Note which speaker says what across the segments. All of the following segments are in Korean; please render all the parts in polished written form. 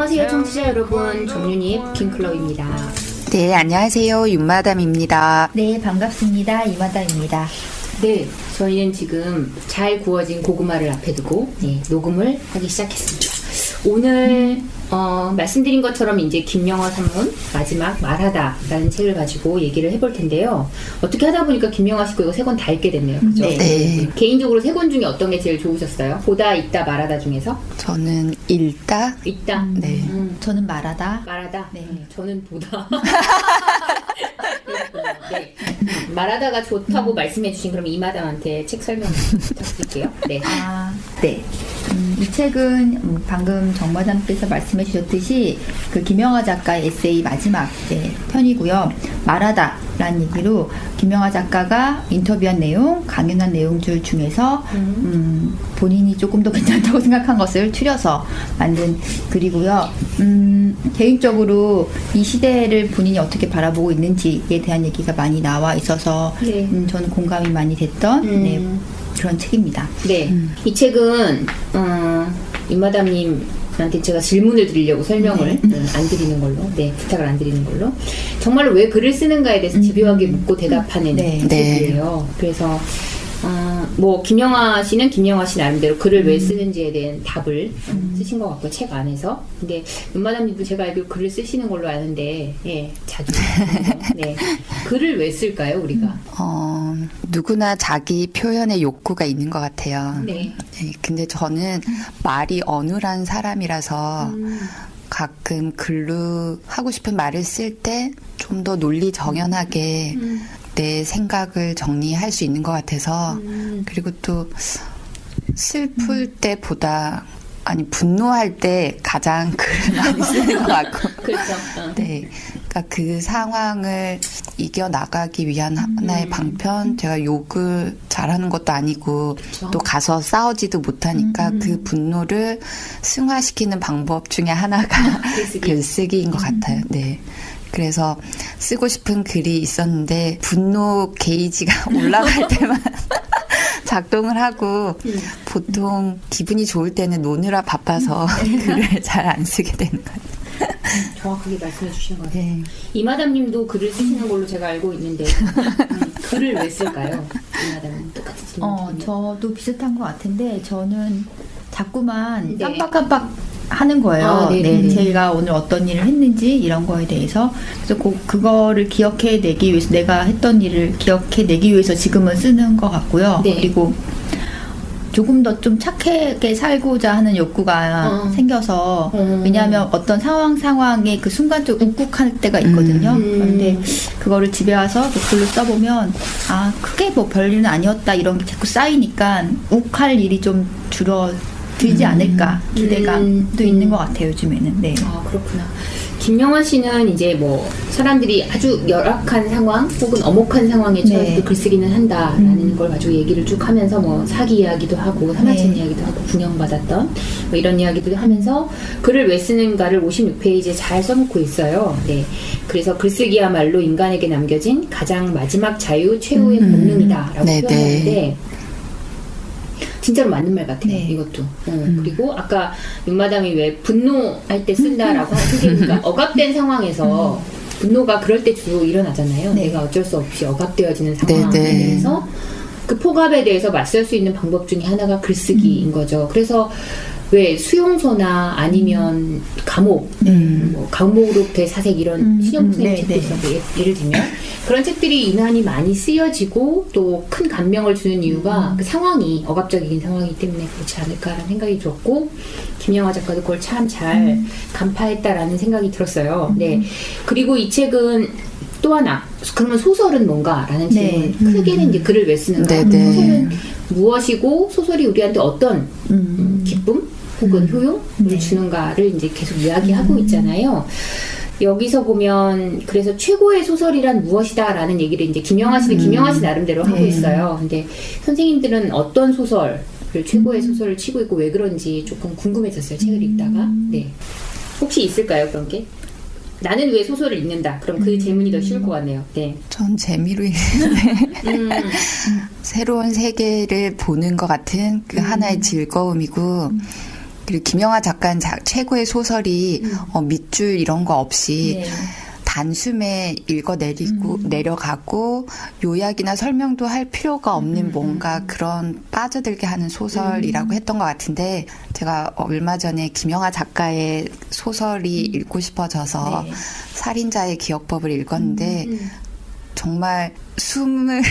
Speaker 1: 안녕하세요 청취자 여러분, 정윤희의 부킹클럽입니다.
Speaker 2: 네, 안녕하세요. 윤마담입니다.
Speaker 3: 네, 반갑습니다. 이마다입니다.
Speaker 1: 네, 저희는 지금 잘 구워진 고구마를 앞에 두고 녹음을 하기 시작했습니다. 오늘 말씀드린 것처럼 이제 김영하 산문 마지막 말하다라는 책을 가지고 얘기를 해볼 텐데요. 어떻게 하다 보니까 김영하 씨 거 이거 세 권 다 읽게 됐네요. 그죠?
Speaker 2: 네.
Speaker 1: 개인적으로 세 권 중에 어떤 게 제일 좋으셨어요? 보다, 읽다, 말하다 중에서?
Speaker 2: 저는 읽다.
Speaker 1: 읽다.
Speaker 2: 네.
Speaker 3: 저는 말하다.
Speaker 1: 말하다.
Speaker 3: 네.
Speaker 1: 저는 보다. 네. 말하다가 좋다고 말씀해주신 그럼 이마담한테 책 설명 부탁드릴게요. 네.
Speaker 3: 네. 이 책은 방금 정마담께서 말씀해 주셨듯이 그 김영하 작가의 에세이 마지막 편이고요. 말하다라는 얘기로 김영하 작가가 인터뷰한 내용, 강연한 내용들 중에서 본인이 조금 더 괜찮다고 생각한 것을 추려서 만든 글이고요. 개인적으로 이 시대를 본인이 어떻게 바라보고 있는지에 대한 얘기가 많이 나와 있어서
Speaker 1: 네.
Speaker 3: 저는 공감이 많이 됐던 그런 책입니다.
Speaker 1: 네. 이 책은 임마담님한테 제가 질문을 드리려고 설명을 안 드리는 걸로, 부탁을 안 드리는 걸로, 정말로 왜 글을 쓰는가에 대해서 집요하게 묻고 대답하는 책이에요. 그래서 뭐 김영하 씨는 김영하 씨 나름대로 글을 왜 쓰는지에 대한 답을 쓰신 것 같고, 책 안에서. 근데 윤마담님도 제가 알기로 글을 쓰시는 걸로 아는데, 자주. 네. 글을 왜 쓸까요, 우리가?
Speaker 2: 누구나 자기 표현의 욕구가 있는 것 같아요.
Speaker 1: 네.
Speaker 2: 네, 근데 저는 말이 어눌한 사람이라서 가끔 글로 하고 싶은 말을 쓸 때 좀 더 논리 정연하게 내 생각을 정리할 수 있는 것 같아서, 그리고 또 슬플 때보다 분노할 때 가장 글을 많이 쓰는 것 같고.
Speaker 1: 그렇죠.
Speaker 2: 네. 그러니까 그 상황을 이겨나가기 위한 하나의 방편, 제가 욕을 잘하는 것도 아니고,
Speaker 1: 그렇죠.
Speaker 2: 또 가서 싸우지도 못하니까 그 분노를 승화시키는 방법 중에 하나가 글쓰기인 것 같아요. 네. 그래서 쓰고 싶은 글이 있었는데, 분노 게이지가 올라갈 때만 작동을 하고, 보통 기분이 좋을 때는 노느라 바빠서 글을 잘 안 쓰게 되는 것 같아요.
Speaker 1: 정확하게 말씀해 주신 것 같아요.
Speaker 2: 네.
Speaker 1: 이마담님도 글을 쓰시는 걸로 제가 알고 있는데, 글을 왜 쓸까요? 이마담님 똑같이 질문.
Speaker 3: 저도 비슷한 것 같은데, 저는 자꾸만
Speaker 1: 네.
Speaker 3: 깜빡깜빡 하는 거예요. 제가 오늘 어떤 일을 했는지 이런 거에 대해서. 그래서 그거를 기억해내기 위해서, 내가 했던 일을 기억해내기 위해서 지금은 쓰는 것 같고요.
Speaker 1: 네.
Speaker 3: 그리고 조금 더 좀 착하게 살고자 하는 욕구가 생겨서, 왜냐하면 어떤 상황에 그 순간적 욱욱할 때가 있거든요. 그런데 그거를 집에 와서 그 글로 써보면, 크게 뭐 별일은 아니었다 이런 게 자꾸 쌓이니까 욱할 일이 좀 줄어들지 않을까 기대감도 있는 것 같아요, 요즘에는. 네.
Speaker 1: 그렇구나. 김영하 씨는 이제 뭐 사람들이 아주 열악한 상황 혹은 엄혹한 상황에 처해서 글쓰기는 한다라는 걸 가지고 얘기를 쭉 하면서, 뭐 사기 이야기도 하고 사마천 이야기도 하고 분형받았던 뭐 이런 이야기도 하면서 글을 왜 쓰는가를 56페이지에 잘 써놓고 있어요. 네. 그래서 글쓰기야말로 인간에게 남겨진 가장 마지막 자유 최후의 본능이다라고 표현하는데, 진짜로 맞는 말 같아요. 이것도. 그리고 아까 윤마담이 왜 분노할 때 쓴다라고 하시니까, 억압된 상황에서 분노가 그럴 때 주로 일어나잖아요. 내가 어쩔 수 없이 억압되어지는 상황에 대해서 그 폭압에 대해서 맞설 수 있는 방법 중에 하나가 글쓰기인 거죠. 그래서 왜 수용소나 아니면 감옥, 뭐 감옥으로 대사색 이런 신영선생님 책도 있었고, 예를 들면 그런 책들이 유난히 많이 쓰여지고 또 큰 감명을 주는 이유가 그 상황이 억압적인 상황이기 때문에 그렇지 않을까라는 생각이 들었고, 김영하 작가도 그걸 참 잘 간파했다라는 생각이 들었어요. 네. 그리고 이 책은 또 하나, 그러면 소설은 뭔가라는 질문, 크게는 이제 글을 왜 쓰는가, 소설은 무엇이고 소설이 우리한테 어떤 기쁨 혹은 효용을 주는가를 이제 계속 이야기하고 있잖아요. 여기서 보면 그래서 최고의 소설이란 무엇이다라는 얘기를 이제 김영하 씨는 김영하 씨 나름대로 하고 있어요. 근데 선생님들은 어떤 소설을 최고의 소설을 치고 있고 왜 그런지 조금 궁금해졌어요, 책을 읽다가. 네. 혹시 있을까요, 그런 게? 나는 왜 소설을 읽는다. 그럼 그 질문이 더 쉬울 것 같네요. 네.
Speaker 2: 전 재미로 읽는데 새로운 세계를 보는 것 같은 그 하나의 즐거움이고, 그리고 김영하 작가는 최고의 소설이 밑줄 이런 거 없이
Speaker 3: 네.
Speaker 2: 단숨에 내려가고 요약이나 설명도 할 필요가 없는 뭔가 그런 빠져들게 하는 소설이라고 했던 것 같은데 제가 얼마 전에 김영하 작가의 소설이 읽고 싶어져서
Speaker 3: 네.
Speaker 2: 살인자의 기억법을 읽었는데 정말 숨을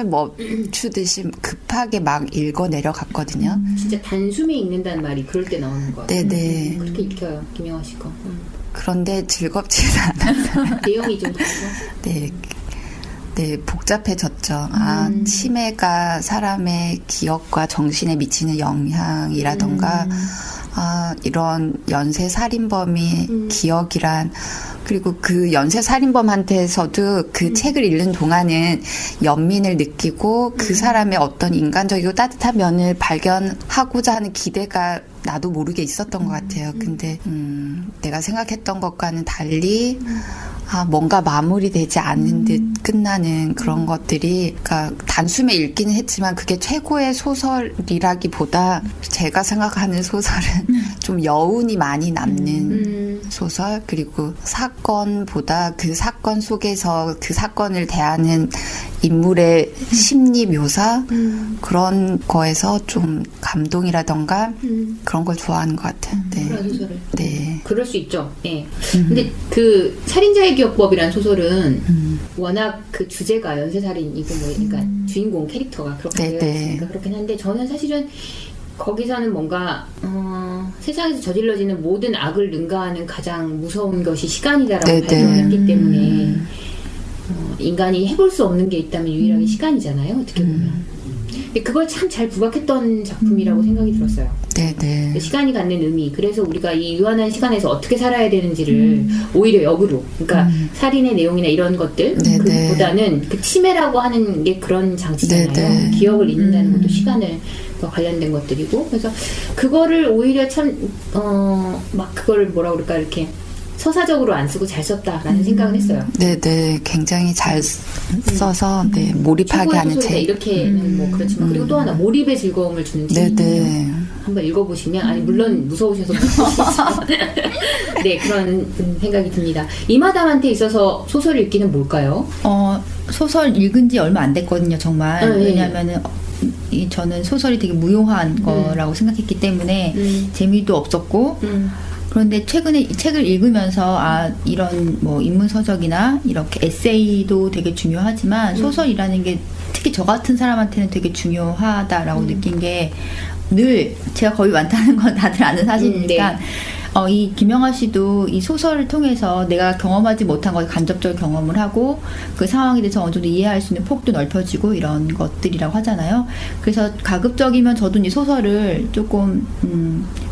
Speaker 2: 멈추듯이 급하게 막 읽어 내려갔거든요.
Speaker 1: 진짜 단숨에 읽는다는 말이 그럴 때 나오는 거 같아요.
Speaker 2: 네네.
Speaker 1: 그렇게 읽혀요, 김영하 씨 거.
Speaker 2: 그런데 즐겁지는 않았어요.
Speaker 1: 내용이 좀 다르고.
Speaker 2: 네, 복잡해졌죠. 치매가 사람의 기억과 정신에 미치는 영향이라던가, 이런 연쇄 살인범이 기억이란, 그리고 그 연쇄 살인범한테서도 그 책을 읽는 동안은 연민을 느끼고 그 사람의 어떤 인간적이고 따뜻한 면을 발견하고자 하는 기대가 나도 모르게 있었던 것 같아요. 근데 내가 생각했던 것과는 달리 뭔가 마무리되지 않는 듯 끝나는 그런 것들이, 그러니까 단숨에 읽기는 했지만 그게 최고의 소설이라기보다 제가 생각하는 소설은 좀 여운이 많이 남는 소설, 그리고 사건보다 그 사건 속에서 그 사건을 대하는 인물의 심리 묘사 그런 거에서 좀 감동이라던가 그런 걸 좋아하는 것 같아요. 네.
Speaker 1: 그런 소설을.
Speaker 2: 네.
Speaker 1: 그럴 수 있죠. 예. 근데 그 살인자의 기억법이라는 소설은 워낙 그 주제가 연쇄살인이고 뭐 그러니까 주인공 캐릭터가 그렇게 되어 있으니까 그렇긴 한데 저는 사실은 거기서는 뭔가 세상에서 저질러지는 모든 악을 능가하는 가장 무서운 것이 시간이다라고 발견했기 때문에 인간이 해볼 수 없는 게 있다면 유일하게 시간이잖아요. 어떻게 보면. 근데 그걸 참 잘 부각했던 작품이라고 생각이 들었어요.
Speaker 2: 네네.
Speaker 1: 시간이 갖는 의미. 그래서 우리가 이 유한한 시간에서 어떻게 살아야 되는지를 오히려 역으로, 그러니까 살인의 내용이나 이런 것들 그보다는 그 치매라고 하는 게 그런 장치잖아요.
Speaker 2: 네네.
Speaker 1: 기억을 잊는다는 것도 시간을 관련된 것들이고, 그래서 그거를 오히려 참 막 그거를 뭐라 그럴까 이렇게 서사적으로 안 쓰고 잘 썼다라는 생각을 했어요.
Speaker 2: 네네, 굉장히 잘 써서 몰입하게 하는 책.
Speaker 1: 이렇게는 뭐 그렇지만 그리고 또 하나 몰입의 즐거움을 주는 책이에요. 한번 읽어보시면 아니 물론 무서우셔서 네 그런 생각이 듭니다. 이마담한테 있어서 소설 읽기는 뭘까요?
Speaker 3: 소설 읽은 지 얼마 안 됐거든요, 정말. 왜냐하면은 저는 소설이 되게 무용한 거라고 생각했기 때문에 재미도 없었고. 그런데 최근에 이 책을 읽으면서 이런 뭐 인문 서적이나 이렇게 에세이도 되게 중요하지만 소설이라는 게 특히 저 같은 사람한테는 되게 중요하다라고 느낀 게 늘 제가 거의 많다는 건 다들 아는 사실이니까 이 김영하 씨도 이 소설을 통해서 내가 경험하지 못한 걸 간접적으로 경험을 하고 그 상황에 대해서 어느 정도 이해할 수 있는 폭도 넓혀지고 이런 것들이라고 하잖아요. 그래서 가급적이면 저도 이 소설을 조금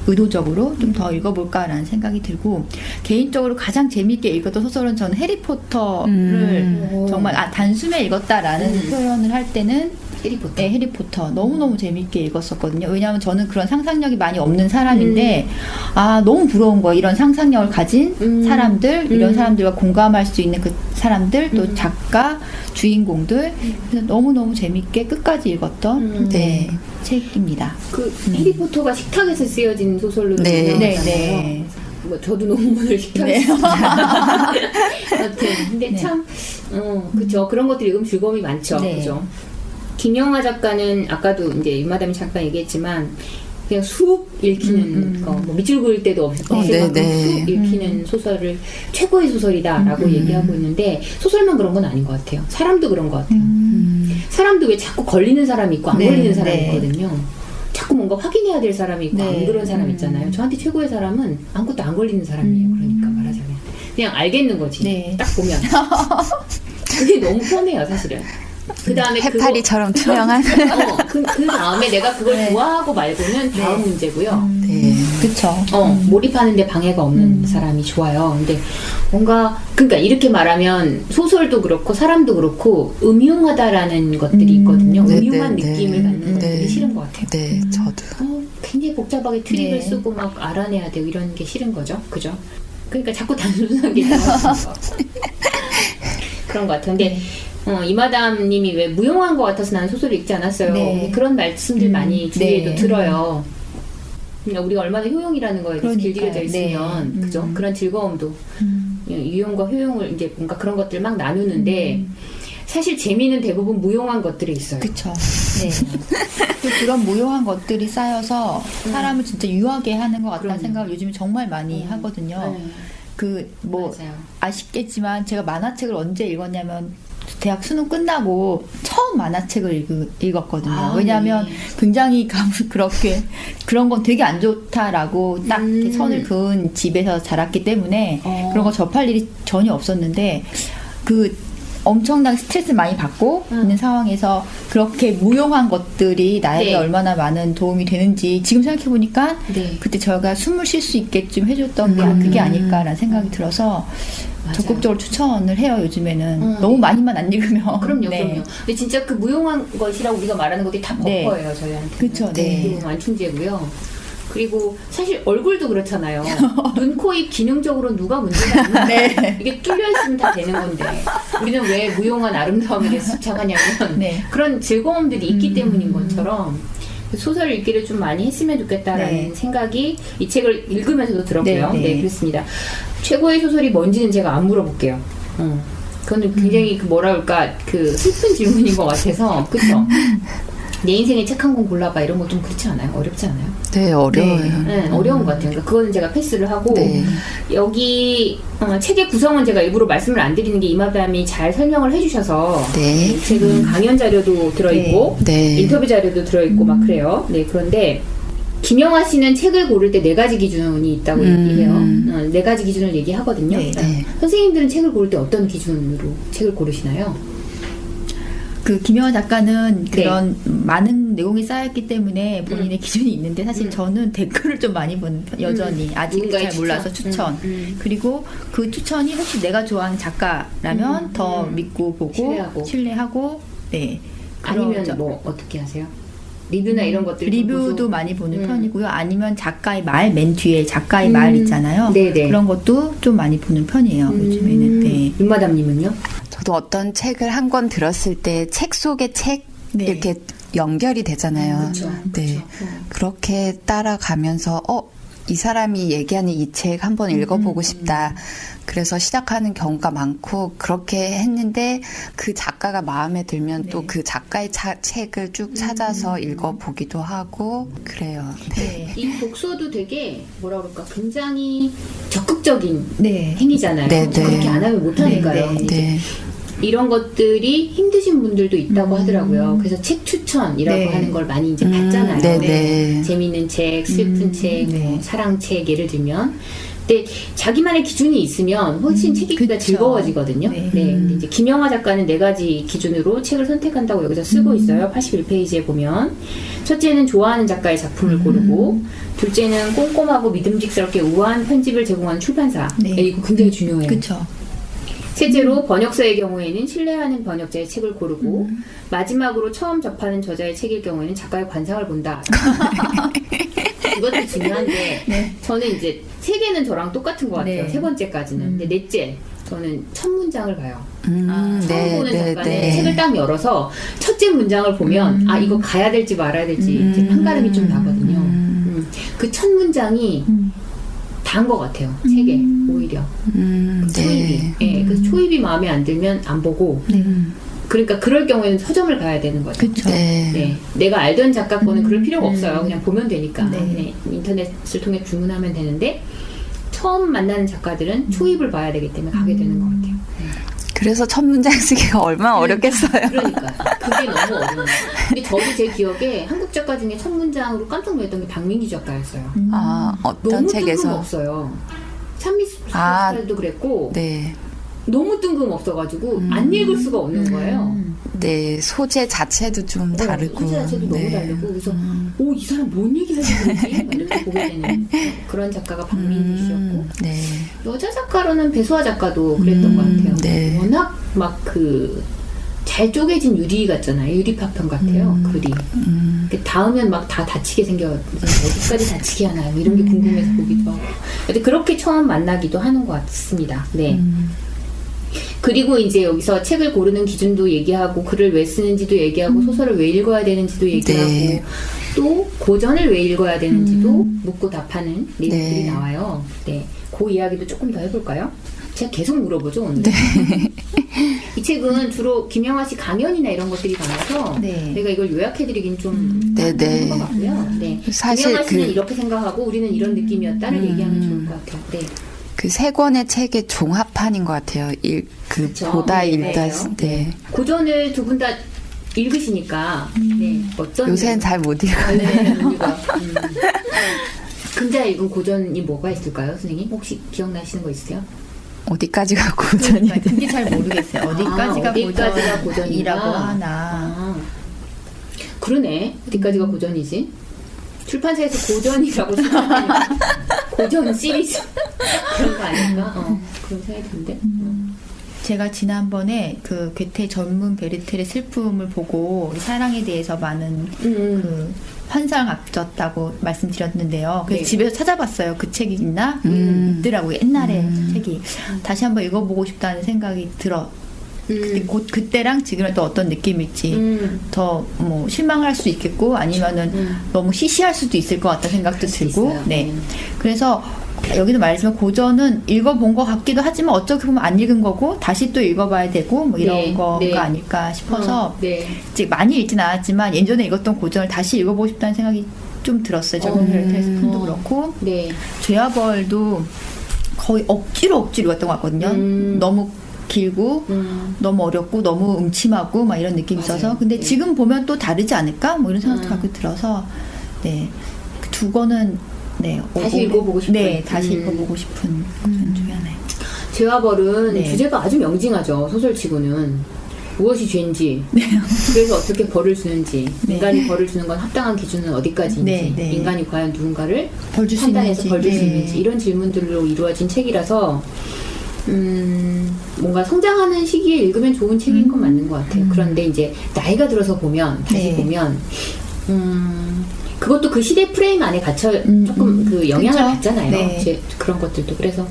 Speaker 3: 의도적으로 좀 더 읽어볼까라는 생각이 들고, 개인적으로 가장 재미있게 읽었던 소설은 저는 해리포터를 정말 단숨에 읽었다라는 표현을 할 때는
Speaker 1: 해리포터.
Speaker 3: 네, 해리포터 너무너무 재미있게 읽었었거든요. 왜냐하면 저는 그런 상상력이 많이 없는 사람인데 너무 부러운 거예요. 이런 상상력을 가진 사람들, 이런 사람들과 공감할 수 있는 그 사람들, 또 작가, 주인공들, 그래서 너무너무 재미있게 끝까지 읽었던 책입니다.
Speaker 1: 그 해리포터가 식탁에서 쓰여진 소설로 유명하잖아요. 뭐 저도 논문을 식탁에서 여튼 근데 참 그죠. 그런 것들이 읽으면 즐거움이 많죠. 그죠. 김영하 작가는 아까도 이제 윤마담이 잠깐 얘기했지만 그냥 쑥 읽히는 거, 뭐 밑줄 그을 때도 없을 만큼 쑥 읽히는 소설을 최고의 소설이다라고 얘기하고 있는데 소설만 그런 건 아닌 것 같아요. 사람도 그런 것 같아요. 사람도 왜 자꾸 걸리는 사람이 있고 안 걸리는 사람이 있거든요. 자꾸 뭔가 확인해야 될 사람이 있고 안 그런 사람 있잖아요. 저한테 최고의 사람은 아무것도 안 걸리는 사람이에요. 그러니까 말하자면 그냥 알겠는 거지. 딱 보면 그게 너무 편해요, 사실은. 그 다음에
Speaker 2: 해파리처럼 투명한.
Speaker 1: 그 다음에 내가 그걸 좋아하고 말고는 다음 문제고요.
Speaker 3: 그쵸.
Speaker 1: 몰입하는데 방해가 없는 사람이 좋아요. 근데 뭔가 그러니까 이렇게 말하면 소설도 그렇고 사람도 그렇고 음흉하다라는 것들이 있거든요. 음흉한 느낌을 갖는 것들이 싫은 것 같아요.
Speaker 2: 네, 저도.
Speaker 1: 굉장히 복잡하게 트릭을 쓰고 막 알아내야 되고 이런 게 싫은 거죠. 그죠? 그러니까 자꾸 단순한 게 그런 것 같아요. 근데 이마담님이 왜 무용한 것 같아서 나는 소설을 읽지 않았어요. 그런 말씀들 많이 주위에도 들어요. 우리가 얼마나 효용이라는 거에 대해서
Speaker 3: 그러니까요.
Speaker 1: 길들여져 있으면
Speaker 3: 네.
Speaker 1: 그죠? 그런 즐거움도 유용과 효용을 이제 뭔가 그런 것들 막 나누는데 사실 재미는 대부분 무용한 것들에 있어요.
Speaker 3: 그쵸. 네. 그런 무용한 것들이 쌓여서 사람을 진짜 유하게 하는 것 같다는
Speaker 1: 그럼요.
Speaker 3: 생각을 요즘 정말 많이 하거든요.
Speaker 1: 맞아요.
Speaker 3: 아쉽겠지만 제가 만화책을 언제 읽었냐면 대학 수능 끝나고 처음 만화책을 읽었거든요. 왜냐하면 굉장히 그렇게 그런 건 되게 안 좋다라고 딱 이렇게 선을 그은 집에서 자랐기 때문에 그런 거 접할 일이 전혀 없었는데 엄청나게 스트레스 많이 받고 있는 상황에서 그렇게 무용한 것들이 나에게
Speaker 1: 네.
Speaker 3: 얼마나 많은 도움이 되는지 지금 생각해보니까
Speaker 1: 네.
Speaker 3: 그때 저희가 숨을 쉴 수 있게끔 해줬던 게 그게 아닐까라는 생각이 들어서
Speaker 1: 맞아요.
Speaker 3: 적극적으로 추천을 해요. 요즘에는 너무 많이만 안 읽으면
Speaker 1: 그럼요,
Speaker 3: 네.
Speaker 1: 그럼요. 근데 진짜 그 무용한 것이라고 우리가 말하는 것들이 다
Speaker 3: 네.
Speaker 1: 버퍼예요, 저희한테.
Speaker 3: 그쵸, 네.
Speaker 1: 그리고 완충제고요. 그리고 사실 얼굴도 그렇잖아요. 눈, 코, 입 기능적으로 누가 문제가 있는데
Speaker 3: 네.
Speaker 1: 이게 뚫려 있으면 다 되는 건데 우리는 왜 무용한 아름다움에 대해서 집착하냐면
Speaker 3: 네.
Speaker 1: 그런 즐거움들이 있기 때문인 것처럼 소설 읽기를 좀 많이 했으면 좋겠다라는
Speaker 3: 네.
Speaker 1: 생각이 이 책을 읽으면서도 들었고요.
Speaker 3: 네, 네.
Speaker 1: 네, 그렇습니다. 최고의 소설이 뭔지는 제가 안 물어볼게요. 그거는 굉장히 뭐라 그럴까 슬픈 질문인 것 같아서 그렇죠. 내 인생에 책 한 권 골라봐 이런 거 좀 그렇지 않아요? 어렵지 않아요?
Speaker 2: 네, 어려워요.
Speaker 1: 네, 어려운 것 같아요. 그러니까 그거는 제가 패스를 하고
Speaker 2: 네.
Speaker 1: 여기 책의 구성은 제가 일부러 말씀을 안 드리는 게 이마담이 잘 설명을 해주셔서
Speaker 2: 네.
Speaker 1: 이 책은 강연 자료도 들어있고
Speaker 2: 네.
Speaker 1: 인터뷰 자료도 들어있고 막 그래요. 네, 그런데 김영하 씨는 책을 고를 때 4가지 기준이 있다고 얘기해요. 4가지 기준을 얘기하거든요.
Speaker 3: 네.
Speaker 2: 네.
Speaker 1: 선생님들은 책을 고를 때 어떤 기준으로 책을 고르시나요?
Speaker 3: 김영하 작가는
Speaker 1: 네.
Speaker 3: 그런 많은 내용이 쌓였기 때문에 본인의 기준이 있는데 사실 저는 댓글을 좀 많이 보는 여전히 아직
Speaker 1: 누군가의
Speaker 3: 잘 몰라서 추천. 그리고 그 추천이 혹시 내가 좋아하는 작가라면 더 믿고 보고 신뢰하고 네.
Speaker 1: 아니면
Speaker 3: 그런
Speaker 1: 뭐 어떻게 하세요? 리뷰나 이런 것들
Speaker 3: 리뷰도 많이 보는 편이고요. 아니면 작가의 말, 맨 뒤에 작가의 말 있잖아요.
Speaker 1: 네네.
Speaker 3: 그런 것도 좀 많이 보는 편이에요. 요즘에는. 네.
Speaker 1: 윤마담님은요?
Speaker 2: 저도 어떤 책을 한 권 들었을 때 책 속의 책
Speaker 3: 네.
Speaker 2: 이렇게 연결이 되잖아요.
Speaker 1: 그쵸,
Speaker 2: 네. 그렇게 따라가면서 이 사람이 얘기하는 이 책 한번 읽어보고 싶다. 그래서 시작하는 경우가 많고 그렇게 했는데 그 작가가 마음에 들면 또 그 작가의 책을 쭉 찾아서 읽어보기도 하고 그래요.
Speaker 3: 네.
Speaker 1: 이 독서도 되게 뭐라 그럴까 굉장히 적극적인
Speaker 3: 네.
Speaker 1: 행위잖아요.
Speaker 2: 네, 네.
Speaker 1: 그렇게 안 하면 못하니까요.
Speaker 3: 네,
Speaker 1: 이제
Speaker 2: 네.
Speaker 1: 이런 것들이 힘드신 분들도 있다고 하더라고요. 그래서 책 추천이라고
Speaker 3: 네.
Speaker 1: 하는 걸 많이 이제 받잖아요.
Speaker 2: 네, 네.
Speaker 1: 재미있는 책, 슬픈 책,
Speaker 3: 네.
Speaker 1: 뭐 사랑책 예를 들면. 근데 자기만의 기준이 있으면 훨씬 책 읽기가
Speaker 3: 그쵸.
Speaker 1: 즐거워지거든요.
Speaker 3: 네.
Speaker 1: 근데 이제 김영하 작가는 4가지 기준으로 책을 선택한다고 여기서 쓰고 있어요. 81페이지에 보면. 첫째는 좋아하는 작가의 작품을 고르고, 둘째는 꼼꼼하고 믿음직스럽게 우아한 편집을 제공하는 출판사.
Speaker 3: 네.
Speaker 1: 이거 굉장히 중요해요.
Speaker 3: 그렇죠.
Speaker 1: 셋째로 번역서의 경우에는 신뢰하는 번역자의 책을 고르고 마지막으로 처음 접하는 저자의 책일 경우에는 작가의 관상을 본다. 이것도 중요한데 저는 이제 세 개는 저랑 똑같은 것 같아요.
Speaker 3: 네.
Speaker 1: 세 번째까지는. 근데 넷째 저는 첫 문장을 봐요. 처음
Speaker 2: 네,
Speaker 1: 보는
Speaker 2: 네,
Speaker 1: 작가는
Speaker 2: 네.
Speaker 1: 책을 딱 열어서 첫째 문장을 보면 이거 가야 될지 말아야 될지 이제 판가름이 좀 나거든요. 그 첫 문장이 다인 것 같아요. 책에 오히려 초입이.
Speaker 2: 네.
Speaker 1: 예, 그래서 초입이 마음에 안 들면 안 보고. 그러니까 그럴 경우에는 서점을 가야 되는 거죠.
Speaker 3: 그렇죠.
Speaker 2: 네.
Speaker 1: 네, 내가 알던 작가 거는 그럴 필요가 없어요. 그냥 보면 되니까.
Speaker 3: 네.
Speaker 1: 네, 인터넷을 통해 주문하면 되는데 처음 만나는 작가들은 초입을 봐야 되기 때문에 가게 되는 것 같아요.
Speaker 2: 그래서 첫 문장 쓰기가 얼마나 어렵겠어요.
Speaker 1: 그러니까 그게 너무 어려워요. 근데 저도 제 기억에 한국 작가 중에 첫 문장으로 깜짝 놀랐던 게 박민기 작가였어요.
Speaker 2: 어떤
Speaker 1: 너무
Speaker 2: 책에서
Speaker 1: 뜬금없어요. 찬미스타일도 그랬고
Speaker 2: 네.
Speaker 1: 너무 뜬금없어가지고 안 읽을 수가 없는 거예요.
Speaker 2: 네, 소재 자체도 좀 다르고.
Speaker 1: 소재 자체도 너무
Speaker 2: 네.
Speaker 1: 다르고 그래서 이 사람 뭔 얘기 하시는 건지 막 이렇게 보게 되는 그런 작가가 박민기 씨였고
Speaker 2: 네.
Speaker 1: 여자 작가로는 배수아 작가도 그랬던 것 같아요.
Speaker 2: 네.
Speaker 1: 워낙 막 잘 쪼개진 유리 같잖아요. 유리 파편 같아요. 글이. 근데 닿으면 막 다 다치게 어디까지 다치게 하나요? 뭐 이런 게 궁금해서 보기도 하고. 근데 그렇게 처음 만나기도 하는 것 같습니다. 네. 그리고 이제 여기서 책을 고르는 기준도 얘기하고 글을 왜 쓰는지도 얘기하고 소설을 왜 읽어야 되는지도 얘기하고
Speaker 2: 네.
Speaker 1: 또 고전을 왜 읽어야 되는지도 묻고 답하는 내용들이
Speaker 2: 네.
Speaker 1: 나와요. 네, 그 이야기도 조금 더 해볼까요? 제가 계속 물어보죠 오늘.
Speaker 2: 네.
Speaker 1: 이 책은 주로 김영하 씨 강연이나 이런 것들이 많아서
Speaker 3: 네.
Speaker 1: 내가 이걸 요약해드리긴 좀
Speaker 2: 네.
Speaker 1: 한것 같고요. 네.
Speaker 2: 사실
Speaker 1: 김영하 씨는
Speaker 2: 그-
Speaker 1: 이렇게 생각하고 우리는 이런 느낌이었다를 얘기하면 좋을 것 같아요. 네.
Speaker 2: 그 세 권의 책의 종합판인 것 같아요.
Speaker 1: 그쵸.
Speaker 2: 보다
Speaker 1: 네,
Speaker 2: 읽다.
Speaker 1: 맞아요.
Speaker 2: 네.
Speaker 1: 고전을 두 분 다 읽으시니까 네, 어떤
Speaker 2: 요새는 잘 못 읽어요.
Speaker 1: 네, 우리가, 근자 읽은 고전이 뭐가 있을까요, 선생님? 혹시 기억나시는 거 있으세요?
Speaker 2: 어디까지가 고전이 돼?
Speaker 3: 그게 잘 모르겠어요. 어디까지가
Speaker 1: 어디까지가
Speaker 3: 고전이라고
Speaker 1: 고전이다.
Speaker 3: 하나.
Speaker 1: 그러네. 어디까지가 고전이지? 출판사에서 고전이라고 생각하니까 고전 시리즈 그런 거 아닐까? 그런 생각이 드는데.
Speaker 3: 제가 지난번에 그 괴테 전문 베르텔의 슬픔을 보고 사랑에 대해서 많은 그 환상 앞졌다고 말씀드렸는데요. 그래서
Speaker 1: 네.
Speaker 3: 집에서 찾아봤어요. 그 책이 있나? 있더라고요. 옛날에 책이. 다시 한번 읽어보고 싶다는 생각이 들어. 그때랑 지금은 또 어떤 느낌일지 더 뭐 실망할 수 있겠고 아니면은 너무 시시할 수도 있을 것 같다는 생각도 들고.
Speaker 1: 있어요.
Speaker 3: 네. 그래서 여기도 말했지만 고전은 읽어본 것 같기도 하지만 어떻게 보면 안 읽은 거고 다시 또 읽어봐야 되고 뭐 이런
Speaker 1: 네,
Speaker 3: 거가
Speaker 1: 네.
Speaker 3: 아닐까 싶어서
Speaker 1: 네.
Speaker 3: 이제 많이 읽진 않았지만 예전에 읽었던 고전을 다시 읽어보고 싶다는 생각이 좀 들었어요. 저번 베르텔 슬픔도 그렇고
Speaker 1: 네.
Speaker 3: 죄와벌도 거의 억지로 읽었던 것 같거든요. 너무 길고 너무 어렵고 너무 음침하고 막 이런 느낌이
Speaker 1: 맞아요.
Speaker 3: 있어서 근데
Speaker 1: 네.
Speaker 3: 지금 보면 또 다르지 않을까? 뭐 이런 생각도 가끔 들어서 네. 그 두 권은 네,
Speaker 1: 다시 읽어보고 싶은.
Speaker 3: 네, 다시 읽어보고 싶은 고전 중에 하나예요.
Speaker 1: 죄와 벌은
Speaker 3: 네.
Speaker 1: 주제가 아주 명징하죠. 소설치고는. 무엇이 죄인지, 그래서 어떻게 벌을 주는지,
Speaker 3: 네.
Speaker 1: 인간이 벌을 주는 건 합당한 기준은 어디까지인지,
Speaker 3: 네, 네.
Speaker 1: 인간이 과연 누군가를
Speaker 3: 벌 줄 수
Speaker 1: 판단해서
Speaker 3: 있는지.
Speaker 1: 벌 줄 수
Speaker 3: 네.
Speaker 1: 있는지 이런 질문들로 이루어진 책이라서 뭔가 성장하는 시기에 읽으면 좋은 책인 건 맞는 것 같아요. 그런데 이제 나이가 들어서 보면 다시
Speaker 3: 네.
Speaker 1: 보면 그것도 그 시대 프레임 안에 갇혀 조금 그 영향을
Speaker 3: 그쵸?
Speaker 1: 받잖아요.
Speaker 3: 네.
Speaker 1: 이제 그런 것들도 그래서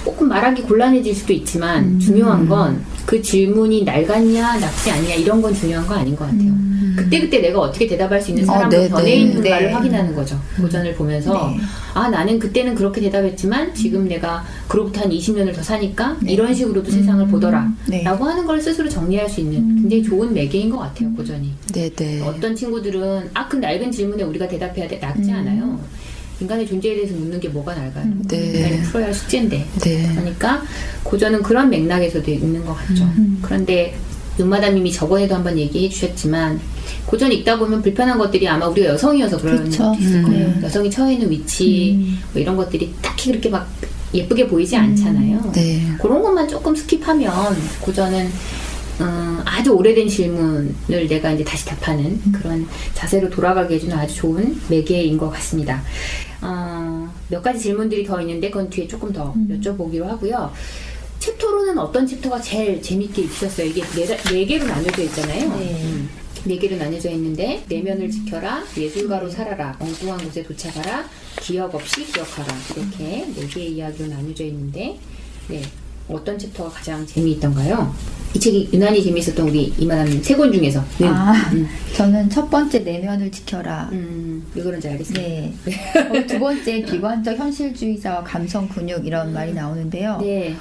Speaker 1: 조금 말하기 곤란해질 수도 있지만 중요한 건 그 질문이 낡았냐 낡지 않냐 이런 건 중요한 거 아닌 것 같아요. 그때그때 내가 어떻게 대답할 수 있는 사람으로
Speaker 2: 네,
Speaker 1: 변해
Speaker 2: 네.
Speaker 1: 있는가를
Speaker 3: 네.
Speaker 1: 확인하는 거죠. 고전을 보면서
Speaker 3: 네.
Speaker 1: 아 나는 그때는 그렇게 대답했지만 지금 내가 그로부터 한 20년을 더 사니까 이런 식으로도 세상을 보더라
Speaker 3: 네.
Speaker 1: 라고 하는 걸 스스로 정리할 수 있는 굉장히 좋은 매개인 것 같아요. 고전이.
Speaker 2: 네네.
Speaker 1: 어떤 친구들은 그 낡은 질문에 우리가 대답해야 돼 낡지 않아요. 인간의 존재에 대해서 묻는 게 뭐가 낡아요?
Speaker 2: 네.
Speaker 1: 인간이 풀어야 할 숙제인데.
Speaker 2: 네.
Speaker 1: 그러니까 고전은 그런 맥락에서도 있는 것 같죠. 그런데 눈마담님이 저번에도 한번 얘기해 주셨지만 고전 읽다 보면 불편한 것들이 아마 우리가 여성이어서 그런
Speaker 3: 그쵸.
Speaker 1: 것도 있을 거예요.
Speaker 3: 네.
Speaker 1: 여성이 처해 있는 위치 뭐 이런 것들이 딱히 그렇게 막 예쁘게 보이지 않잖아요.
Speaker 2: 네.
Speaker 1: 그런 것만 조금 스킵하면 고전은 아주 오래된 질문을 내가 이제 다시 답하는 그런 자세로 돌아가게 해주는 아주 좋은 매개인 것 같습니다. 몇 가지 질문들이 더 있는데 그건 뒤에 조금 더 여쭤보기로 하고요. 챕터로는 어떤 챕터가 제일 재밌게 읽으셨어요? 이게 네 개로 나뉘어져 있잖아요. 네 개로 나뉘어져 있는데 내면을 지켜라, 예술가로 살아라, 엉뚱한 곳에 도착하라, 기억 없이 기억하라 이렇게 네 개의 이야기로 나뉘어져 있는데 네. 어떤 챕터가 가장 재미있던가요? 이 책이 유난히 재미있었던 우리 이만함님 세 권 중에서
Speaker 3: 저는 첫 번째 내면을 지켜라.
Speaker 1: 왜 그런지 알겠습니다.
Speaker 3: 네. 두 번째 비관적 현실주의자와 감성 근육 이런 말이 나오는데요.
Speaker 1: 네.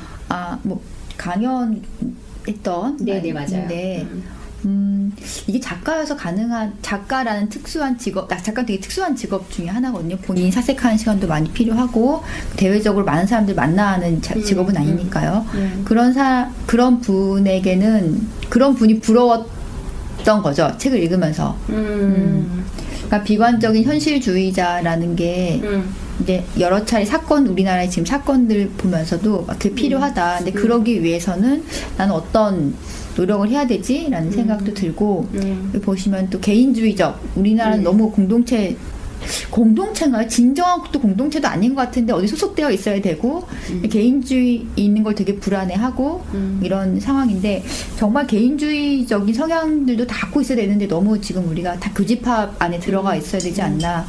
Speaker 3: 뭐 강연했던
Speaker 1: 네, 맞아요.
Speaker 3: 말인데 이게 작가여서 가능한 작가라는 특수한 직업, 작가 되게 특수한 직업 중에 하나거든요. 본인이 사색하는 시간도 많이 필요하고 대외적으로 많은 사람들 만나는 직업은 아니니까요. 그런 분에게는 그런 분이 부러웠던 거죠. 책을 읽으면서. 그러니까 비관적인 현실주의자라는 게 이제 여러 차례 우리나라의 지금 사건들 보면서도 막 그게 필요하다. 근데 그러기 위해서는 나는 어떤 노력을 해야 되지라는 생각도 들고 여기 보시면 또 개인주의적 우리나라는 너무 공동체인가요? 진정한 또 공동체도 아닌 것 같은데 어디 소속되어 있어야 되고 개인주의 있는 걸 되게 불안해하고 이런 상황인데 정말 개인주의적인 성향들도 다 갖고 있어야 되는데 너무 지금 우리가 다 교집합 안에 들어가 있어야 되지 않나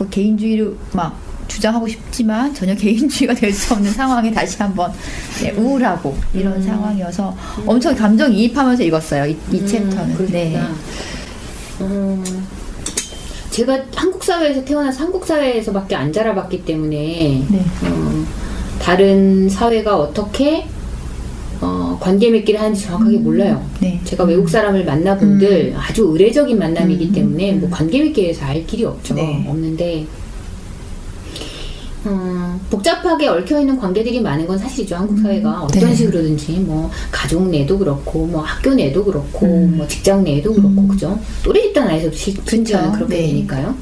Speaker 3: 개인주의로 막 주장하고 싶지만 전혀 개인주의가 될 수 없는 상황에 다시 한번 네, 우울하고 이런 상황이어서 엄청 감정이입하면서 읽었어요. 이 챕터는. 네.
Speaker 1: 제가 한국 사회에서 태어나서 한국 사회에서밖에 안 자라봤기 때문에
Speaker 3: 네.
Speaker 1: 다른 사회가 어떻게 관계 맺기를 하는지 정확하게 몰라요.
Speaker 3: 네.
Speaker 1: 제가 외국 사람을 만나본들 아주 의례적인 만남이기 때문에 뭐 관계 맺기에 대해서 알 길이 없죠.
Speaker 3: 네.
Speaker 1: 없는데 복잡하게 얽혀있는 관계들이 많은 건 사실이죠. 한국 사회가 어떤
Speaker 2: 네.
Speaker 1: 식으로든지 뭐 가족 내도 그렇고 뭐 학교 내도 그렇고 뭐 직장 내도 그렇고 그죠? 또래 집단 안에서도 심지어는 그렇게
Speaker 3: 네.
Speaker 1: 되니까요.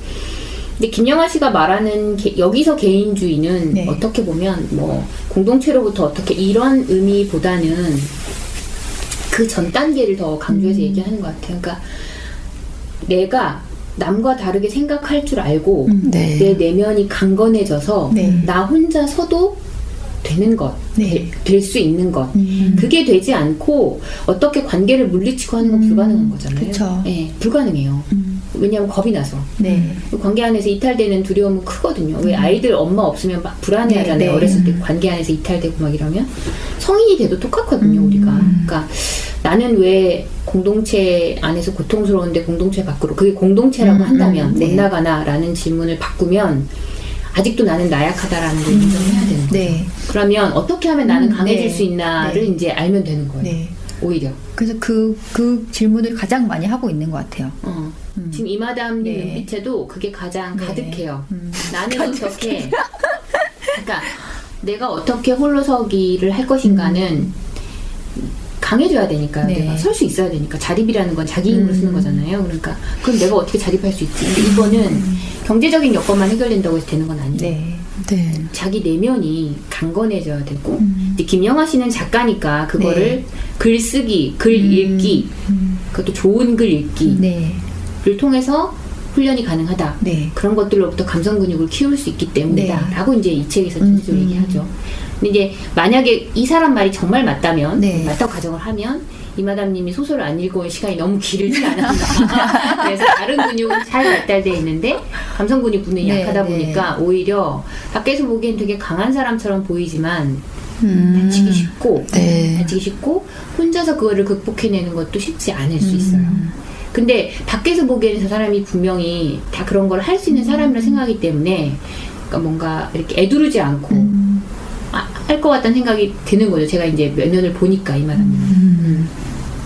Speaker 1: 근데 김영하 씨가 말하는 여기서 개인주의는
Speaker 3: 네.
Speaker 1: 어떻게 보면 뭐 공동체로부터 어떻게 이런 의미보다는 그 전 단계를 더 강조해서 얘기하는 것 같아요. 그러니까 내가 남과 다르게 생각할 줄 알고
Speaker 2: 네.
Speaker 1: 내 내면이 강건해져서
Speaker 3: 네.
Speaker 1: 나 혼자 서도 되는 것,
Speaker 3: 네.
Speaker 1: 될 수 있는 것. 그게 되지 않고 어떻게 관계를 물리치고 하는 건 불가능한 거잖아요.
Speaker 3: 그쵸.
Speaker 1: 네, 불가능해요. 왜냐하면 겁이 나서.
Speaker 3: 네.
Speaker 1: 관계 안에서 이탈되는 두려움은 크거든요. 왜 아이들 엄마 없으면 막 불안해하잖아요.
Speaker 3: 네, 네.
Speaker 1: 어렸을 때 관계 안에서 이탈되고 막 이러면 성인이 돼도 똑같거든요. 우리가. 그러니까 나는 왜 공동체 안에서 고통스러운데 공동체 밖으로 그게 공동체라고 한다면
Speaker 3: 네.
Speaker 1: 못 나가나라는 질문을 바꾸면 아직도 나는 나약하다라는 걸 인정해야 되는 거죠.
Speaker 3: 네.
Speaker 1: 그러면 어떻게 하면 나는 강해질
Speaker 3: 네.
Speaker 1: 수 있나를
Speaker 3: 네.
Speaker 1: 이제 알면 되는 거예요.
Speaker 3: 네.
Speaker 1: 오히려.
Speaker 3: 그래서 그 질문을 가장 많이 하고 있는 것 같아요.
Speaker 1: 지금 이마담님
Speaker 3: 네.
Speaker 1: 눈빛에도 그게 가장
Speaker 3: 네.
Speaker 1: 가득해요. 나는 어떻게, 그러니까 내가 어떻게 홀로서기를 할 것인가는 강해져야 되니까요.
Speaker 3: 네.
Speaker 1: 내가 설 수 있어야 되니까. 자립이라는 건 자기 힘으로 쓰는 거잖아요. 그러니까 그럼 내가 어떻게 자립할 수 있지? 근데 이거는 경제적인 여건만 해결된다고 해서 되는 건 아니에요.
Speaker 3: 네.
Speaker 2: 네.
Speaker 1: 자기 내면이 강건해져야 되고 이제 김영하 씨는 작가니까 그거를
Speaker 3: 네.
Speaker 1: 글쓰기, 글 읽기, 그것도 좋은 글 읽기를
Speaker 3: 네.
Speaker 1: 통해서 훈련이 가능하다.
Speaker 3: 네.
Speaker 1: 그런 것들로부터 감성 근육을 키울 수 있기 때문이다.
Speaker 3: 네.
Speaker 1: 라고 이제 이 책에서 전체적으로 얘기하죠. 근데 이제 만약에 이 사람 말이 정말 맞다면,
Speaker 3: 네.
Speaker 1: 맞다고 가정을 하면, 이마담님이 소설을 안 읽어온 시간이 너무 길지 않았나. 그래서 다른 근육은 잘 발달되어 있는데, 감성 근육 부분이
Speaker 3: 네,
Speaker 1: 약하다
Speaker 3: 네.
Speaker 1: 보니까 오히려 밖에서 보기엔 되게 강한 사람처럼 보이지만, 다치기 쉽고,
Speaker 2: 네.
Speaker 1: 다치기 쉽고, 혼자서 그거를 극복해내는 것도 쉽지 않을 수 있어요. 근데 밖에서 보기에는 저 사람이 분명히 다 그런 걸 할 수 있는 사람이라 생각하기 때문에 그러니까 뭔가 이렇게 애두르지 않고 할 것 같다는 생각이 드는 거죠. 제가 이제 몇 년을 보니까 이 말은.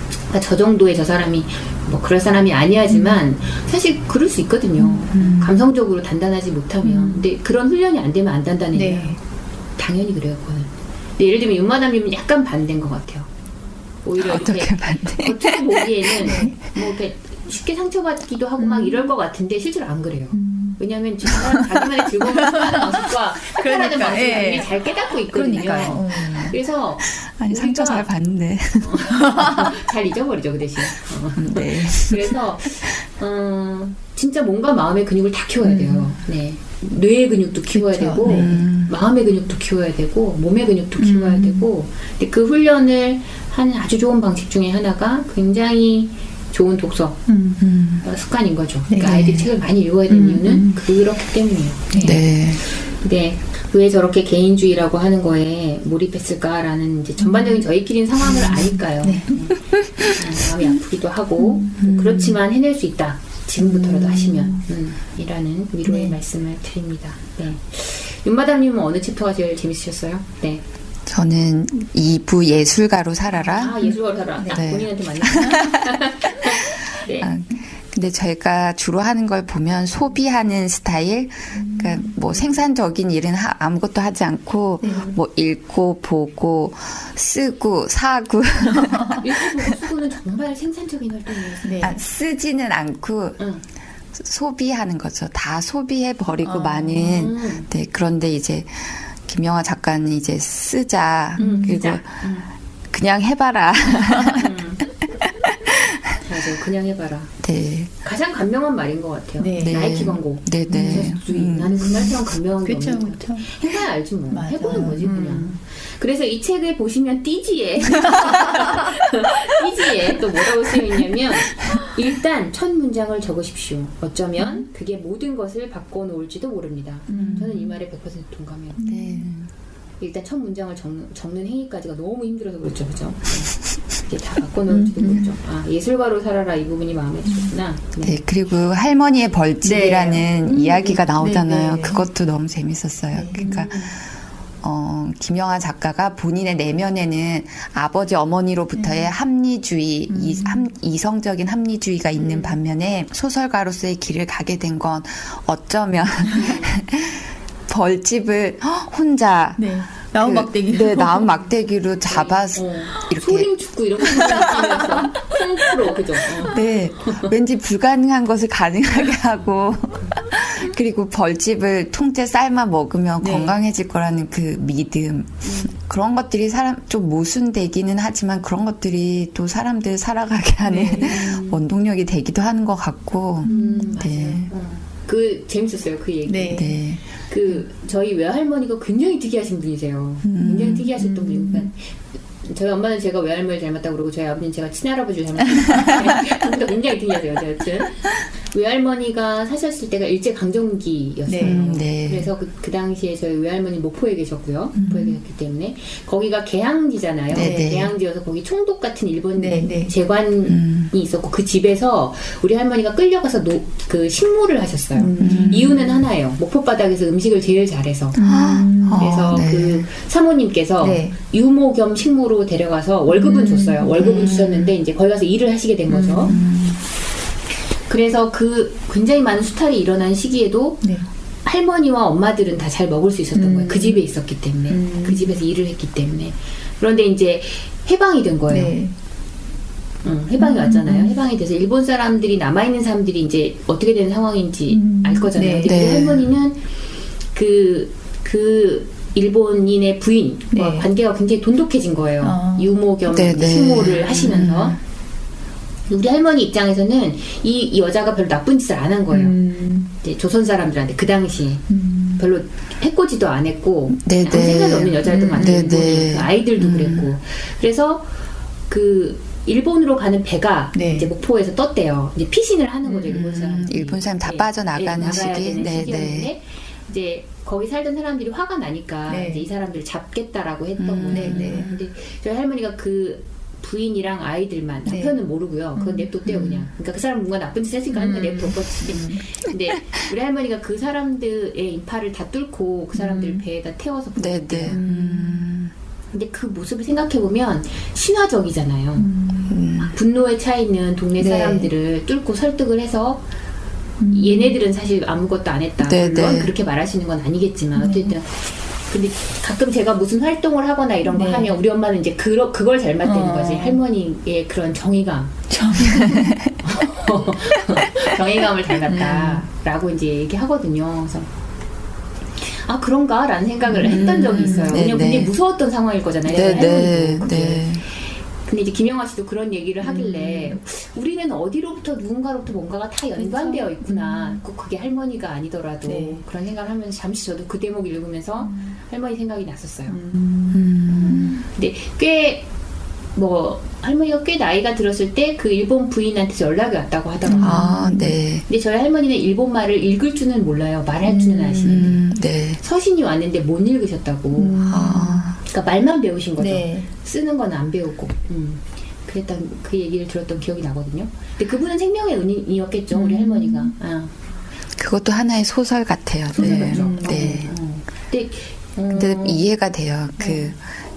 Speaker 1: 그러니까 저 정도의 저 사람이 뭐 그럴 사람이 아니야지만 사실 그럴 수 있거든요. 감성적으로 단단하지 못하면. 근데 그런 훈련이 안 되면 안 단단해요.
Speaker 3: 네.
Speaker 1: 당연히 그래요. 그건. 근데 예를 들면 윤마담님은 약간 반대인 것 같아요. 오히려
Speaker 2: 어떻게
Speaker 1: 이렇게
Speaker 2: 반대?
Speaker 1: 겉으로 보기에는 뭐 이렇게 쉽게 상처받기도 하고 막 이럴 것 같은데 실제로 안 그래요. 왜냐하면 저 사람 자기만의 즐거움을 하는 방식과 하는
Speaker 3: 그러니까,
Speaker 1: 방식을
Speaker 3: 예.
Speaker 1: 이미 잘 깨닫고 있거든요.
Speaker 3: 그러니까요.
Speaker 1: 그래서
Speaker 2: 아니, 상처 잘 받는데.
Speaker 1: 잘 잊어버리죠 그 대신.
Speaker 2: 네.
Speaker 1: 그래서 진짜 몸과 마음의 근육을 다 키워야 돼요. 네. 뇌의 근육도 키워야
Speaker 3: 그쵸,
Speaker 1: 되고
Speaker 3: 네.
Speaker 1: 마음의 근육도 키워야 되고 몸의 근육도 키워야 되고 근데 그 훈련을 하는 아주 좋은 방식 중에 하나가 굉장히 좋은 독서 습관인 거죠. 그러니까
Speaker 3: 네.
Speaker 1: 아이들이 책을 많이 읽어야 되는 이유는 그렇기 때문이에요.
Speaker 2: 네.
Speaker 1: 근데 왜 저렇게 개인주의라고 하는 거에 몰입했을까라는 이제 전반적인 저희끼리는 상황을 아니까요.
Speaker 3: 네.
Speaker 1: 마음이 아프기도 하고 그렇지만 해낼 수 있다. 지금부터라도 하시면 이라는 위로의
Speaker 3: 네.
Speaker 1: 말씀을 드립니다. 네. 윤마담님은 어느 챕터가 제일 재밌으셨어요? 네.
Speaker 2: 저는 2부 예술가로 살아라.
Speaker 1: 아 예술가로 살아. 딱
Speaker 2: 네.
Speaker 1: 본인한테 맞나? 네.
Speaker 2: 아, 근데 저희가 주로 하는 걸 보면 소비하는 스타일, 그러니까 뭐 생산적인 일은 아무것도 하지 않고 뭐 읽고 보고 쓰고 사고
Speaker 1: 읽고 쓰고는 정말 생산적인 활동이에요.
Speaker 3: 네.
Speaker 2: 쓰지는 않고
Speaker 1: 응.
Speaker 2: 소비하는 거죠. 다 소비해 버리고 많은. 네, 그런데 이제 김영하 작가는 이제 쓰자. 그리고
Speaker 1: 쓰자.
Speaker 2: 그냥 해봐라.
Speaker 1: 맞아요. 그냥 해봐라.
Speaker 2: 네,
Speaker 1: 가장 감명한 말인 것 같아요.
Speaker 3: 네.
Speaker 1: 나이키 광고.
Speaker 2: 네, 네.
Speaker 1: 나는 그날처럼 감명한 게
Speaker 3: 그쵸,
Speaker 1: 없는 것 같아요.
Speaker 3: 그쵸.
Speaker 1: 해봐야 알지 뭐.
Speaker 3: 맞아요.
Speaker 1: 해보는 거지 그냥. 그래서 이 책을 보시면 띠지에 띠지에 또 뭐라고 쓰여있냐면 일단 첫 문장을 적으십시오. 어쩌면 그게 모든 것을 바꿔놓을지도 모릅니다. 저는 이 말에 100% 동감해요.
Speaker 2: 네.
Speaker 1: 일단 첫 문장을 적는 행위까지가 너무 힘들어서 그렇죠, 그죠? 이게 다 바꿔놓을지도 모르죠. 아, 예술가로 살아라 이 부분이 마음에 드셨구나.
Speaker 2: 네, 그리고 할머니의 벌집이라는 이야기가 나오잖아요.
Speaker 3: 네, 네.
Speaker 2: 그것도 너무 재밌었어요. 그러니까 김영하 작가가 본인의 내면에는 아버지 어머니로부터의 합리주의, 이성적인 합리주의가 있는 반면에 소설가로서의 길을 가게 된 건 어쩌면 벌집을 혼자
Speaker 3: 나무 막대기로.
Speaker 2: 네, 나무 막대기로 잡아서 이렇게
Speaker 1: 소림축구 이런 거 생각하면서 콩프로 그죠?
Speaker 2: 네, 왠지 불가능한 것을 가능하게 하고 그리고 벌집을 통째 삶아 먹으면
Speaker 3: 네.
Speaker 2: 건강해질 거라는 그 믿음 그런 것들이 사람 좀 모순되기는 하지만 그런 것들이 또 사람들 살아가게 하는 원동력이 되기도 하는 것 같고 네.
Speaker 1: 그 재밌었어요 그 얘기.
Speaker 3: 네.
Speaker 2: 네.
Speaker 1: 그 저희 외할머니가 굉장히 특이하신 분이세요. 굉장히 특이하셨던 분이고, 그러니까 저희 엄마는 제가 외할머니 닮았다고 그러고 저희 아버지는 제가 친할아버지 닮았다고 그러고 굉장히 특이하세요. 여튼 외할머니가 사셨을 때가 일제 강점기였어요.
Speaker 2: 네.
Speaker 1: 그래서 그 당시에 저희 외할머니 목포에 계셨고요. 목포에 계셨기 때문에 거기가 개항지잖아요.
Speaker 2: 네.
Speaker 1: 개항지여서 거기 총독 같은 일본
Speaker 3: 네.
Speaker 1: 재관이 있었고 그 집에서 우리 할머니가 끌려가서 그 식모를 하셨어요. 이유는 하나예요. 목포 바닥에서 음식을 제일 잘해서. 그래서
Speaker 2: 네.
Speaker 1: 그 사모님께서
Speaker 3: 네.
Speaker 1: 유모 겸 식모로 데려가서 월급은 줬어요. 월급은 주셨는데 이제 거기 가서 일을 하시게 된 거죠. 그래서 그 굉장히 많은 수탈이 일어난 시기에도
Speaker 3: 네.
Speaker 1: 할머니와 엄마들은 다 잘 먹을 수 있었던 거예요. 그 집에 있었기 때문에. 그 집에서 일을 했기 때문에. 그런데 이제 해방이 된 거예요.
Speaker 3: 네.
Speaker 1: 해방이 왔잖아요. 해방이 돼서 일본 사람들이 남아있는 사람들이 이제 어떻게 되는 상황인지 알 거잖아요.
Speaker 3: 네.
Speaker 1: 근데
Speaker 2: 네.
Speaker 1: 우리 할머니는 그 일본인의 부인과
Speaker 3: 네.
Speaker 1: 관계가 굉장히 돈독해진 거예요. 유모 겸
Speaker 2: 네, 네.
Speaker 1: 식모를 하시면서. 우리 할머니 입장에서는 이 여자가 별로 나쁜 짓을 안 한 거예요. 이제 조선 사람들한테 그 당시 별로 해코지도 안 했고
Speaker 2: 네,
Speaker 1: 아무
Speaker 2: 네.
Speaker 1: 생각이 없는 여자애도 많고
Speaker 2: 네, 네.
Speaker 1: 그 아이들도 그랬고 그래서 그 일본으로 가는 배가
Speaker 3: 네.
Speaker 1: 이제 목포에서 떴대요. 이제 피신을 하는 거죠 일본 사람.
Speaker 2: 일본 사람 다 빠져나가는 시기. 네,
Speaker 1: 시기였는데 이제 거기 살던 사람들이 화가 나니까
Speaker 3: 네.
Speaker 1: 이제 이 사람들 잡겠다라고 했던 거예요.
Speaker 3: 네, 네.
Speaker 1: 근데 저희 할머니가 그 부인이랑 아이들만 남편은 모르고요. 그건 냅뒀대요 그냥. 그러니까 그 사람 뭔가 나쁜 짓 했으니까 냅뒀겠지. 근데 우리 할머니가 그 사람들의 인파를 다 뚫고 그 사람들 배에다 태워서
Speaker 2: 네,
Speaker 1: 보냈대요.
Speaker 2: 네.
Speaker 1: 근데 그 모습을 생각해 보면 신화적이잖아요. 막 분노에 차 있는 동네
Speaker 3: 네.
Speaker 1: 사람들을 뚫고 설득을 해서 얘네들은 사실 아무것도 안 했다.
Speaker 2: 네,
Speaker 1: 물론
Speaker 2: 네.
Speaker 1: 그렇게 말하시는 건 아니겠지만 어쨌든. 근데 가끔 제가 무슨 활동을 하거나 이런 거
Speaker 3: 네.
Speaker 1: 하면 우리 엄마는 이제 그걸 잘 맞대는 거지. 할머니의 그런 정의감. 정의감을 닮았다라고 이제 얘기하거든요. 그래서 아 그런가라는 생각을 했던 적이 있어요.
Speaker 2: 네,
Speaker 1: 왜냐면
Speaker 2: 네.
Speaker 1: 굉장히 무서웠던 상황일 거잖아요.
Speaker 2: 네, 네,
Speaker 1: 할머니도 그게.
Speaker 2: 네.
Speaker 1: 근데 이제 김영하 씨도 그런 얘기를 하길래 우리는 어디로부터 누군가로부터 뭔가가 다 연관되어 있구나. 꼭 그게 할머니가 아니더라도
Speaker 3: 네.
Speaker 1: 그런 생각을 하면서 잠시 저도 그 대목 읽으면서 할머니 생각이 났었어요. 근데 꽤 뭐 할머니가 꽤 나이가 들었을 때 그 일본 부인한테 연락이 왔다고 하더라고요.
Speaker 2: 아, 네.
Speaker 1: 근데 저희 할머니는 일본 말을 읽을 줄은 몰라요. 말할 줄은 아시는데
Speaker 2: 네.
Speaker 1: 서신이 왔는데 못 읽으셨다고.
Speaker 2: 아,
Speaker 1: 그러니까 말만 배우신 거죠.
Speaker 3: 네.
Speaker 1: 쓰는 건 안 배우고. 그랬던 그 얘기를 들었던 기억이 나거든요. 근데 그분은 생명의 은인이었겠죠. 우리 할머니가. 아,
Speaker 2: 그것도 하나의 소설 같아요.
Speaker 1: 소설 같죠.
Speaker 2: 네.
Speaker 1: 근데
Speaker 2: 근데 이해가 돼요. 그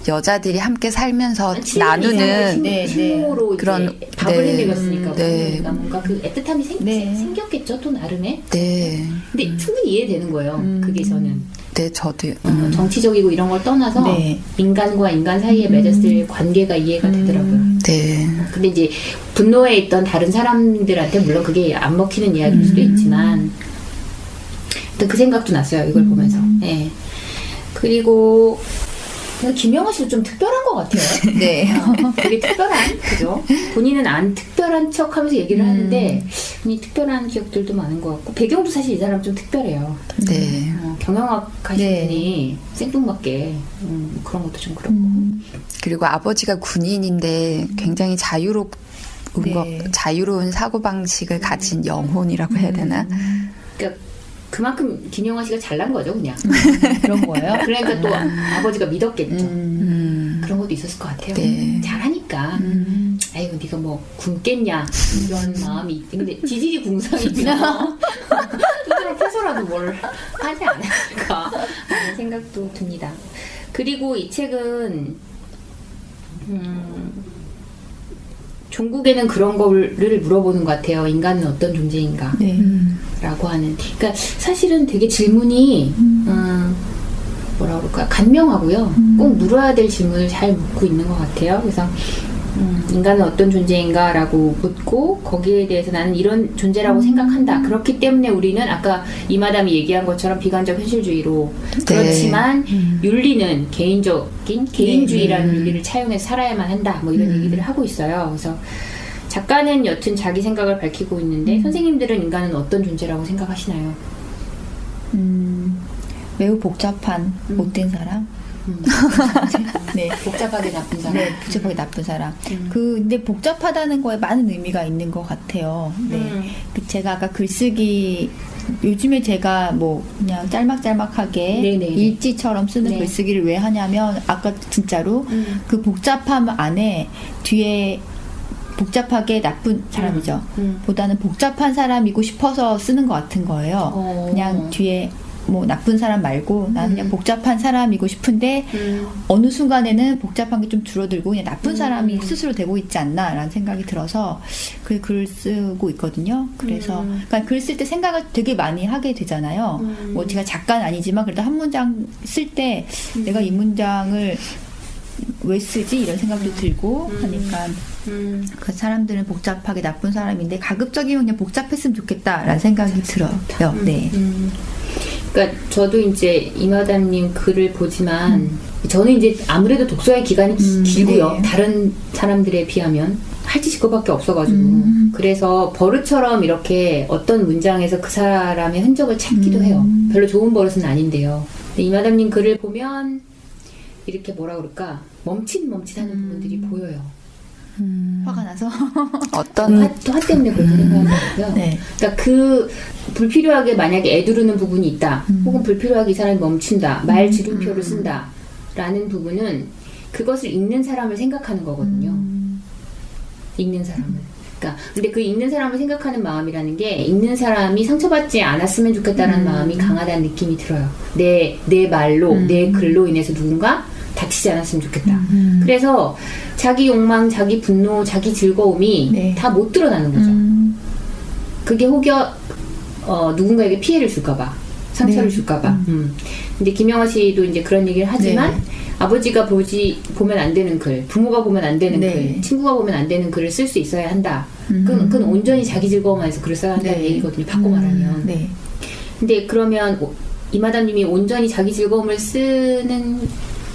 Speaker 2: 여자들이 함께 살면서 나누는
Speaker 3: 네, 네.
Speaker 1: 식모로
Speaker 2: 그런,
Speaker 1: 이제 밥을
Speaker 2: 네.
Speaker 1: 해먹었으니까
Speaker 2: 네.
Speaker 1: 그러니까 뭔가 그 애틋함이
Speaker 3: 네.
Speaker 1: 생겼겠죠. 또 나름의.
Speaker 2: 네.
Speaker 1: 근데 충분히 이해되는 거예요. 그게 저는.
Speaker 2: 네, 저도요.
Speaker 1: 정치적이고 이런 걸 떠나서
Speaker 3: 네.
Speaker 1: 인간과 인간 사이에 맺었을 관계가 이해가 되더라고요.
Speaker 2: 네.
Speaker 1: 근데 이제 분노에 있던 다른 사람들한테 물론 그게 안 먹히는 이야기일 수도 있지만 또 그 생각도 났어요. 이걸 보면서. 예. 그리고 김영하 씨도 좀 특별한 것 같아요.
Speaker 3: 네.
Speaker 1: 되게 특별한, 그죠? 본인은 안 특별한 척 하면서 얘기를 하는데, 본인이 특별한 기억들도 많은 것 같고, 배경도 사실 이 사람 좀 특별해요.
Speaker 2: 네.
Speaker 1: 경영학 하신
Speaker 3: 네.
Speaker 1: 분이 생뚱맞게, 그런 것도 좀 그렇고.
Speaker 2: 그리고 아버지가 군인인데 굉장히
Speaker 3: 네.
Speaker 2: 자유로운 사고방식을 가진 영혼이라고 해야 되나?
Speaker 1: 그러니까 그만큼 김영하 씨가 잘난 거죠, 그냥.
Speaker 3: 그런 거예요?
Speaker 1: 그러니까 또 아버지가 믿었겠죠. 그런 것도 있었을 것 같아요.
Speaker 2: 네.
Speaker 1: 잘하니까. 아이고, 네가 뭐 굶겠냐 이런 마음이 있지. 근데 지질이 궁상이면 스스로 패서라도 뭘 하지 않을까 하는 생각도 듭니다. 그리고 이 책은 종국에는 그런 거를 물어보는 것 같아요. 인간은 어떤 존재인가?
Speaker 3: 네.
Speaker 1: 라고 하는. 그러니까 사실은 되게 질문이 뭐라 그럴까 간명하고요. 꼭 물어야 될 질문을 잘 묻고 있는 것 같아요. 그래서 인간은 어떤 존재인가라고 묻고 거기에 대해서 나는 이런 존재라고 생각한다. 그렇기 때문에 우리는 아까 이마담이 얘기한 것처럼 비관적 현실주의로 그렇지만 윤리는 개인주의라는 윤리를 차용해서 살아야만 한다. 뭐 이런 얘기들을 하고 있어요. 그래서 작가는 여튼 자기 생각을 밝히고 있는데 선생님들은 인간은 어떤 존재라고 생각하시나요?
Speaker 3: 매우 복잡한 못된 사람.
Speaker 1: 네, 복잡하게 나쁜 사람.
Speaker 3: 네, 복잡하게 나쁜 사람. 근데 복잡하다는 거에 많은 의미가 있는 것 같아요. 네, 제가 아까 글쓰기 요즘에 제가 뭐 그냥 짤막짤막하게
Speaker 1: 네네네.
Speaker 3: 일지처럼 쓰는
Speaker 1: 네.
Speaker 3: 글쓰기를 왜 하냐면 아까 진짜로 그 복잡함 안에 뒤에 복잡하게 나쁜 사람이죠. 보다는 복잡한 사람이고 싶어서 쓰는 것 같은 거예요. 그냥 뒤에 뭐 나쁜 사람 말고 나는 그냥 복잡한 사람이고 싶은데 어느 순간에는 복잡한 게 좀 줄어들고 그냥 나쁜 사람이 스스로 되고 있지 않나라는 생각이 들어서 그 글을 쓰고 있거든요. 그래서 그러니까 글 쓸 때 생각을 되게 많이 하게 되잖아요. 뭐 제가 작가는 아니지만 그래도 한 문장 쓸 때 내가 이 문장을 왜 쓰지 이런 생각도 들고 하니까 그 사람들은 복잡하게 나쁜 사람인데 가급적이면 그냥 복잡했으면 좋겠다라는 생각이 들어요. 네.
Speaker 1: 그러니까 저도 이제 이마담님 글을 보지만 저는 이제 아무래도 독서의 기간이 길고요.
Speaker 3: 네.
Speaker 1: 다른 사람들에 비하면 할 짓이 그거밖에 없어가지고 그래서 버릇처럼 이렇게 어떤 문장에서 그 사람의 흔적을 찾기도 해요. 별로 좋은 버릇은 아닌데요. 근데 이마담님 글을 보면 이렇게 뭐라 그럴까 멈칫멈칫하는 부분들이 보여요.
Speaker 3: 화가 나서
Speaker 2: 어떤
Speaker 1: 화 때문에 그렇게 생각하는 거고요.
Speaker 3: 네.
Speaker 1: 그러니까 그 불필요하게 만약에 애두르는 부분이 있다. 혹은 불필요하게 이 사람이 멈춘다. 말 지름표를 쓴다. 라는 부분은 그것을 읽는 사람을 생각하는 거거든요. 읽는 사람을. 그러니까 근데 그 읽는 사람을 생각하는 마음이라는 게 읽는 사람이 상처받지 않았으면 좋겠다는 마음이 강하다는 느낌이 들어요. 내 말로 내 글로 인해서 누군가 다치지 않았으면 좋겠다. 그래서 자기 욕망, 자기 분노, 자기 즐거움이
Speaker 3: 네.
Speaker 1: 다 못 드러나는 거죠. 그게 혹여 누군가에게 피해를 줄까봐, 상처를
Speaker 3: 네.
Speaker 1: 줄까봐. 근데 김영하 씨도 이제 그런 얘기를 하지만
Speaker 3: 네.
Speaker 1: 아버지가 보면 안 되는 글, 부모가 보면 안 되는
Speaker 3: 네.
Speaker 1: 글, 친구가 보면 안 되는 글을 쓸 수 있어야 한다. 그건 온전히 자기 즐거움에서 글을 써야 한다는
Speaker 3: 네.
Speaker 1: 얘기거든요. 바꿔 말하면.
Speaker 3: 네.
Speaker 1: 근데 그러면 이마담님이 온전히 자기 즐거움을 쓰는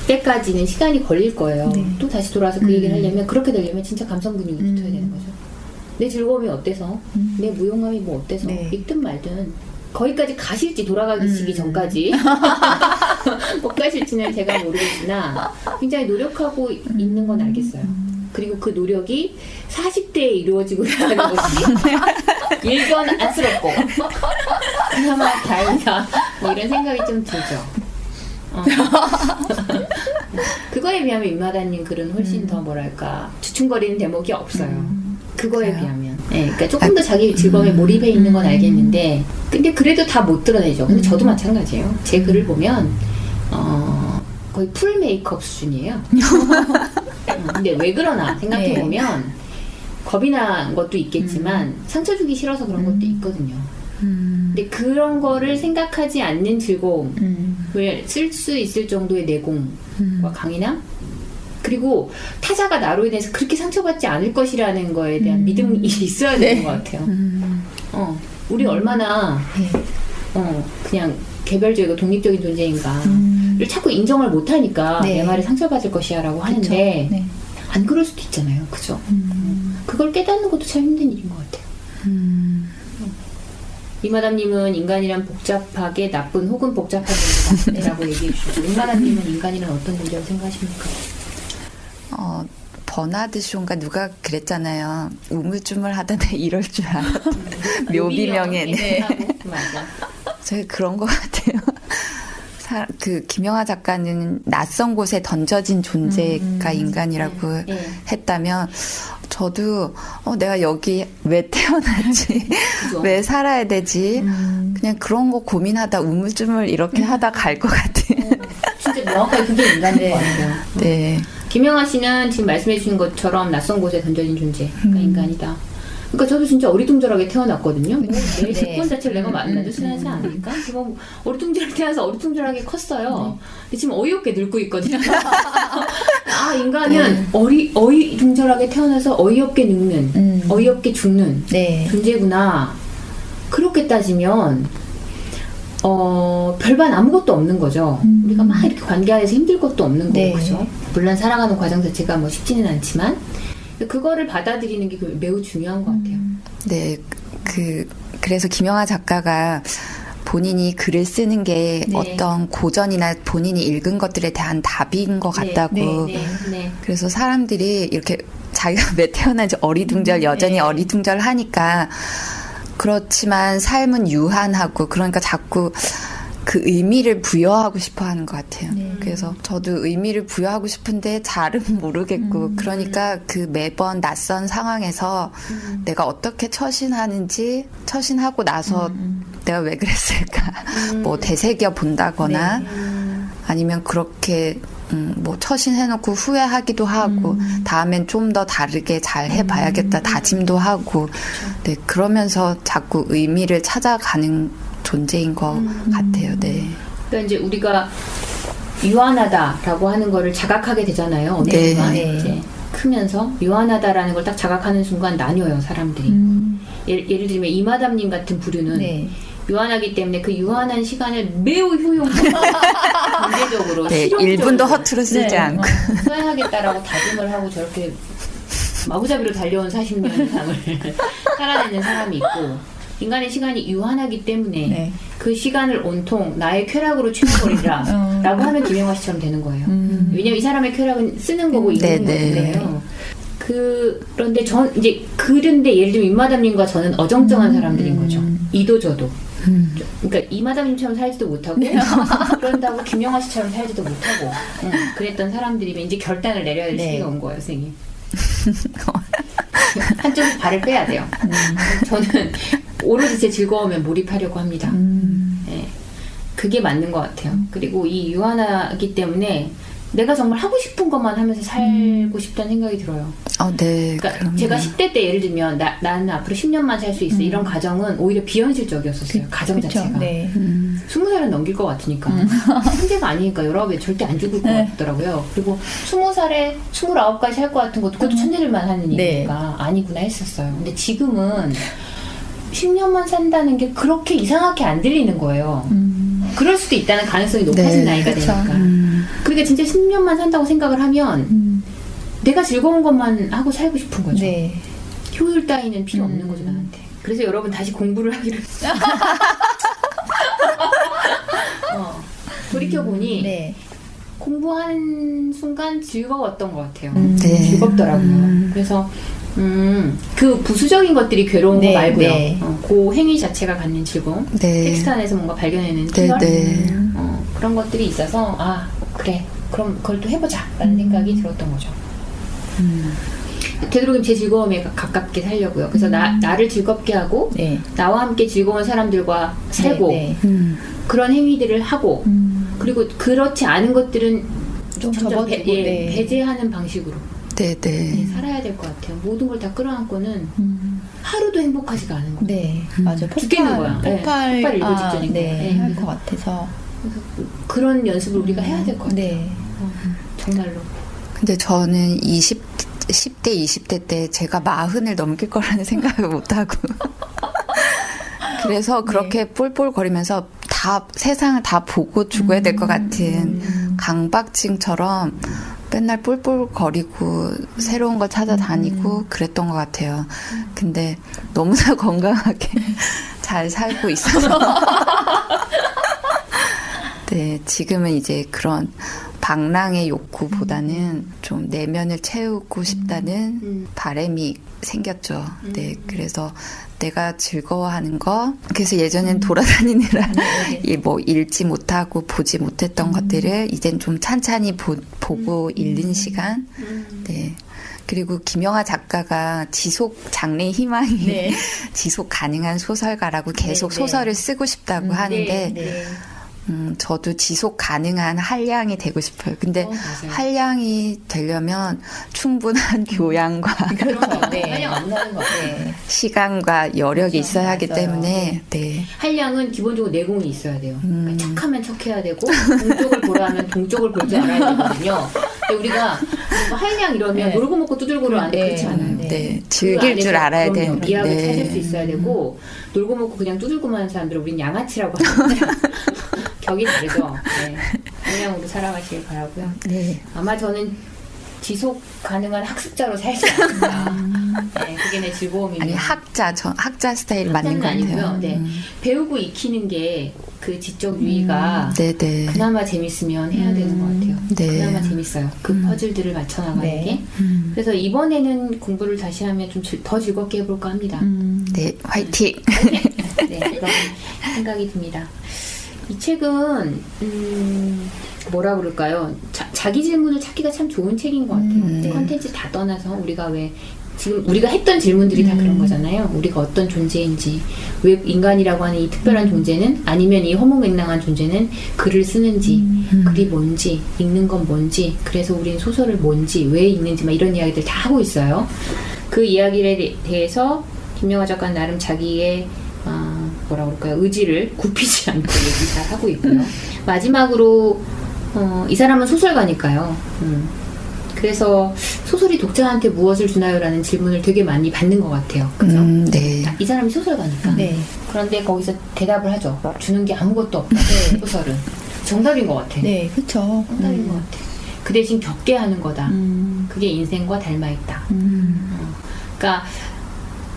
Speaker 1: 때까지는 시간이 걸릴 거예요.
Speaker 3: 네.
Speaker 1: 또 다시 돌아와서 그 얘기를 하려면 그렇게 되려면 진짜 감성 근육이 붙어야 되는 거죠. 내 즐거움이 어때서? 내 무용함이 뭐 어때서?
Speaker 3: 네.
Speaker 1: 읽든 말든 거기까지 가실지 돌아가시기 전까지 못 가실지는 제가 모르겠으나 굉장히 노력하고 있는 건 알겠어요. 그리고 그 노력이 40대에 이루어지고 있다는 것이 일견 안쓰럽고 그나마 다행이다. 뭐 이런 생각이 좀 들죠. 그거에 비하면 임마다님 글은 훨씬 더 뭐랄까 주춤거리는 대목이 없어요. 그거에
Speaker 2: 그래요?
Speaker 1: 비하면. 네, 그러니까 조금 더 자기 즐거움에 몰입해 있는 건 알겠는데, 근데 그래도 다 못 드러내죠. 근데 저도 마찬가지예요. 제 글을 보면 거의 풀 메이크업 수준이에요. 근데 왜 그러나 생각해 보면 겁이 난 것도 있겠지만 상처 주기 싫어서 그런 것도 있거든요. 근데 그런 거를 생각하지 않는 즐거움을 쓸 수 있을 정도의 내공과 강인함, 그리고 타자가 나로 인해서 그렇게 상처받지 않을 것이라는 거에 대한 믿음이 있어야 되는 것 같아요. 우리 얼마나 그냥 개별적이고 독립적인 존재인가를 자꾸 인정을 못하니까
Speaker 3: 네.
Speaker 1: 내 말에 상처받을 것이야 라고 하는데
Speaker 3: 네.
Speaker 1: 안 그럴 수도 있잖아요. 그죠? 그걸 깨닫는 것도 참 힘든 일인 것 같아요. 이마담님은 인간이란 복잡하게 나쁜 혹은 복잡한 존재라고 얘기해 주시고, 임마담님은 인간이란 어떤 존재라고 생각하십니까?
Speaker 2: 버나드 쇼인가 누가 그랬잖아요. 우물쭈물하던데 이럴 줄 알았다. 묘비명에. 네.
Speaker 1: 맞아.
Speaker 2: 제가 그런 것 같아요. 김영하 작가는 낯선 곳에 던져진 존재가 인간이라고 했다면, 저도 내가 여기 왜 태어났지? 왜 살아야 되지? 그냥 그런 거 고민하다 우물쭈물 이렇게 하다 갈 것 같아요.
Speaker 1: 진짜 명확하게 그게 인간인 것 같아요.
Speaker 2: 네.
Speaker 1: 김영하 씨는 지금 말씀해 주신 것처럼 낯선 곳에 던져진 존재가 인간이다. 그러니까 저도 진짜 어리둥절하게 태어났거든요. 내 조건 자체를 내가 만들지 않으니까. 지금 어리둥절하게 태어나서 어리둥절하게 컸어요. 근데 지금 어이없게 늙고 있거든요. 아, 인간은 어리둥절하게 태어나서 어이없게 늙는, 어이없게 죽는 존재구나. 그렇게 따지면 별반 아무것도 없는 거죠. 우리가 막 이렇게 관계 안에서 힘들 것도 없는 거고, 그죠? 물론 살아가는 과정 자체가 뭐 쉽지는 않지만, 그거를 받아들이는 게 매우 중요한 것 같아요.
Speaker 2: 네, 그래서 김영하 작가가 본인이 글을 쓰는 게 어떤 고전이나 본인이 읽은 것들에 대한 답인 것 같다고. 그래서 사람들이 이렇게 자기가 왜 태어난지 여전히 어리둥절하니까, 그렇지만 삶은 유한하고, 그러니까 자꾸 그 의미를 부여하고 싶어 하는 것 같아요. 그래서 저도 의미를 부여하고 싶은데 잘은 모르겠고, 그러니까 그 매번 낯선 상황에서 내가 어떻게 처신하고 나서 내가 왜 그랬을까, 뭐 되새겨 본다거나, 아니면 그렇게 뭐 처신해놓고 후회하기도 하고, 다음엔 좀 더 다르게 잘 해봐야겠다 다짐도 하고, 네, 그러면서 자꾸 의미를 찾아가는 존재인 것 같아요. 네.
Speaker 1: 그러니까 이제 우리가 유한하다라고 하는 거를 자각하게 되잖아요. 어느 순간 이제 크면서 유한하다라는 걸 딱 자각하는 순간 나뉘어요, 사람들이. 예를 들면 이마담님 같은 부류는 유한하기 때문에 그 유한한 시간을 매우 경제적으로 실용적으로
Speaker 2: 1분도 허투루 쓰지 않고
Speaker 1: 써야겠다라고 다짐을 하고 저렇게 마구잡이로 달려온 40년 이상을 살아내는 사람이 있고, 인간의 시간이 유한하기 때문에 그 시간을 온통 나의 쾌락으로 취해버리라 라고 하면 김영하 씨처럼 되는 거예요. 왜냐면 이 사람의 쾌락은 쓰는 거고 읽는 거잖아요. 그런데 그런데 예를 들면 임마담님과 저는 어정쩡한 사람들인 거죠. 이도 저도. 그러니까 이마담님처럼 살지도 못하고 그런다고 김영하 씨처럼 살지도 못하고 그랬던 사람들이면 이제 결단을 내려야 될 시기가 온 거예요, 선생님. 한쪽에서 발을 빼야 돼요. 저는 오로지 제 즐거움에 몰입하려고 합니다. 네, 그게 맞는 것 같아요. 그리고 이 유한하기 때문에 내가 정말 하고 싶은 것만 하면서 살고 싶다는 생각이 들어요.
Speaker 2: 네.
Speaker 1: 그러니까 제가 10대 때 예를 들면 나는 앞으로 10년만 살 수 있어 이런 가정은 오히려 비현실적이었었어요. 가정 자체가. 20살은 넘길 것 같으니까. 현재가 아니니까 19에 절대 안 죽을 것 같더라고요. 그리고 20살에 29까지 살 것 같은 것도 그것도 천재들만 하는 일이니까 아니구나 했었어요. 근데 지금은 10년만 산다는 게 그렇게 이상하게 안 들리는 거예요. 그럴 수도 있다는 가능성이 높아진 나이가 되니까. 그러니까 진짜 10년만 산다고 생각을 하면 내가 즐거운 것만 하고 살고 싶은 거죠. 효율 따위는 필요 없는 거죠, 나한테. 그래서 여러분 다시 공부를 하기로 했어요. 돌이켜보니 공부하는 순간 즐거웠던 것 같아요. 즐겁더라고요. 그래서 그 부수적인 것들이 괴로운 거 말고요. 그 행위 자체가 갖는 즐거움, 텍스트 안에서 뭔가 발견해내는 희열, 그런 것들이 있어서 그래, 그럼 그걸 또 해보자 라는 생각이 들었던 거죠. 되도록이면 제 즐거움에 가깝게 살려고요. 그래서 나를 즐겁게 하고 나와 함께 즐거운 사람들과 살고 그런 행위들을 하고 그리고 그렇지 않은 것들은 좀 점점 배제하는 방식으로 살아야 될 것 같아요. 모든 걸 다 끌어안고는 하루도 행복하지가 않은 거예요.
Speaker 3: 맞아.
Speaker 1: 죽겠는 거야.
Speaker 3: 폭발
Speaker 1: 일보 직전인
Speaker 3: 할 것 같아서.
Speaker 1: 그래서 그런 연습을 우리가 해야 될 것 같아요. 정말로.
Speaker 2: 근데 저는 10대, 20대 때 제가 40을 넘길 거라는 생각을 못하고 그래서 그렇게 뿔뿔거리면서 세상을 다 보고 죽어야 될 것 같은 강박증처럼 맨날 뿔뿔거리고 새로운 걸 찾아다니고 그랬던 것 같아요. 근데 너무나 건강하게 잘 살고 있어서 지금은 이제 그런 방랑의 욕구보다는 좀 내면을 채우고 싶다는 바람이 생겼죠. 네, 그래서 내가 즐거워하는 거. 그래서 예전엔 돌아다니느라 뭐 읽지 못하고 보지 못했던 것들을 이젠 좀 찬찬히 보고 읽는 시간. 네. 그리고 김영하 작가가 지속 장래 희망이
Speaker 3: 네.
Speaker 2: 지속 가능한 소설가라고 계속
Speaker 3: 네, 네.
Speaker 2: 소설을 쓰고 싶다고 하는데
Speaker 3: 네.
Speaker 2: 저도 지속 가능한 한량이 되고 싶어요. 근데
Speaker 1: 맞아요.
Speaker 2: 한량이 되려면 충분한 교양과
Speaker 3: 그렇죠. 네.
Speaker 1: 한량 안 나는 거 같아요.
Speaker 3: 네.
Speaker 2: 시간과 여력이
Speaker 3: 그렇죠.
Speaker 2: 있어야 하기
Speaker 3: 맞아요.
Speaker 2: 때문에 네.
Speaker 1: 한량은 기본적으로 내공이 있어야 돼요. 그러니까 척하면 척해야 되고 동쪽을 보라 하면 동쪽을 볼 줄 알아야 되거든요. 근데 우리가 뭐 한량 이러면
Speaker 3: 네.
Speaker 1: 놀고 먹고 두들고를 하는데
Speaker 3: 네.
Speaker 1: 그렇지 않아요.
Speaker 2: 네.
Speaker 1: 그
Speaker 2: 즐길 줄
Speaker 1: 안에서
Speaker 2: 알아야
Speaker 1: 그럼요.
Speaker 2: 되는데
Speaker 1: 미학을
Speaker 2: 네.
Speaker 1: 찾을 수 있어야 되고 놀고 먹고 그냥 두들고만 하는 사람들은 우린 양아치라고 하는데 격이 다르죠. 네. 한량으로 살아가시길 바라고요.
Speaker 2: 네.
Speaker 1: 아마 저는 지속 가능한 학습자로 살지 않을까. 네, 그게 내 즐거움입니다.
Speaker 2: 아니 학자 스타일 맞는 것
Speaker 1: 아니고요.
Speaker 2: 같아요.
Speaker 1: 네. 배우고 익히는 게 그 지적 유의가
Speaker 2: 네네.
Speaker 1: 그나마 재밌으면 해야 되는 것 같아요.
Speaker 2: 네.
Speaker 1: 그나마 재밌어요. 그 퍼즐들을 맞춰나가는
Speaker 3: 네.
Speaker 1: 게. 그래서 이번에는 공부를 다시 하면 좀 더 즐겁게 해볼까 합니다.
Speaker 2: 네, 화이팅.
Speaker 1: 네, 그런 생각이 듭니다. 이 책은 뭐라 그럴까요? 자기 질문을 찾기가 참 좋은 책인 것 같아요. 컨텐츠 다 떠나서 우리가 왜 지금 우리가 했던 질문들이 다 그런 거잖아요. 우리가 어떤 존재인지, 왜 인간이라고 하는 이 특별한 존재는, 아니면 이 허무맹랑한 존재는 글을 쓰는지, 글이 뭔지, 읽는 건 뭔지, 그래서 우리는 소설을 뭔지, 왜 읽는지 막 이런 이야기들 다 하고 있어요. 그 이야기에 대해서 김영하 작가는 나름 자기의 뭐라 그럴까요? 의지를 굽히지 않고 얘기 잘 하고 있고요. 마지막으로 이 사람은 소설가니까요. 그래서 소설이 독자한테 무엇을 주나요라는 질문을 되게 많이 받는 것 같아요. 그죠?
Speaker 2: 네.
Speaker 1: 이 사람이 소설가니까.
Speaker 3: 네.
Speaker 1: 그런데 거기서 대답을 하죠. 주는 게 아무것도 없다. 소설은. 정답인 것 같아.
Speaker 3: 네, 그렇죠.
Speaker 1: 정답인 것 같아. 그 대신 겪게 하는 거다. 그게 인생과 닮아있다. 그러니까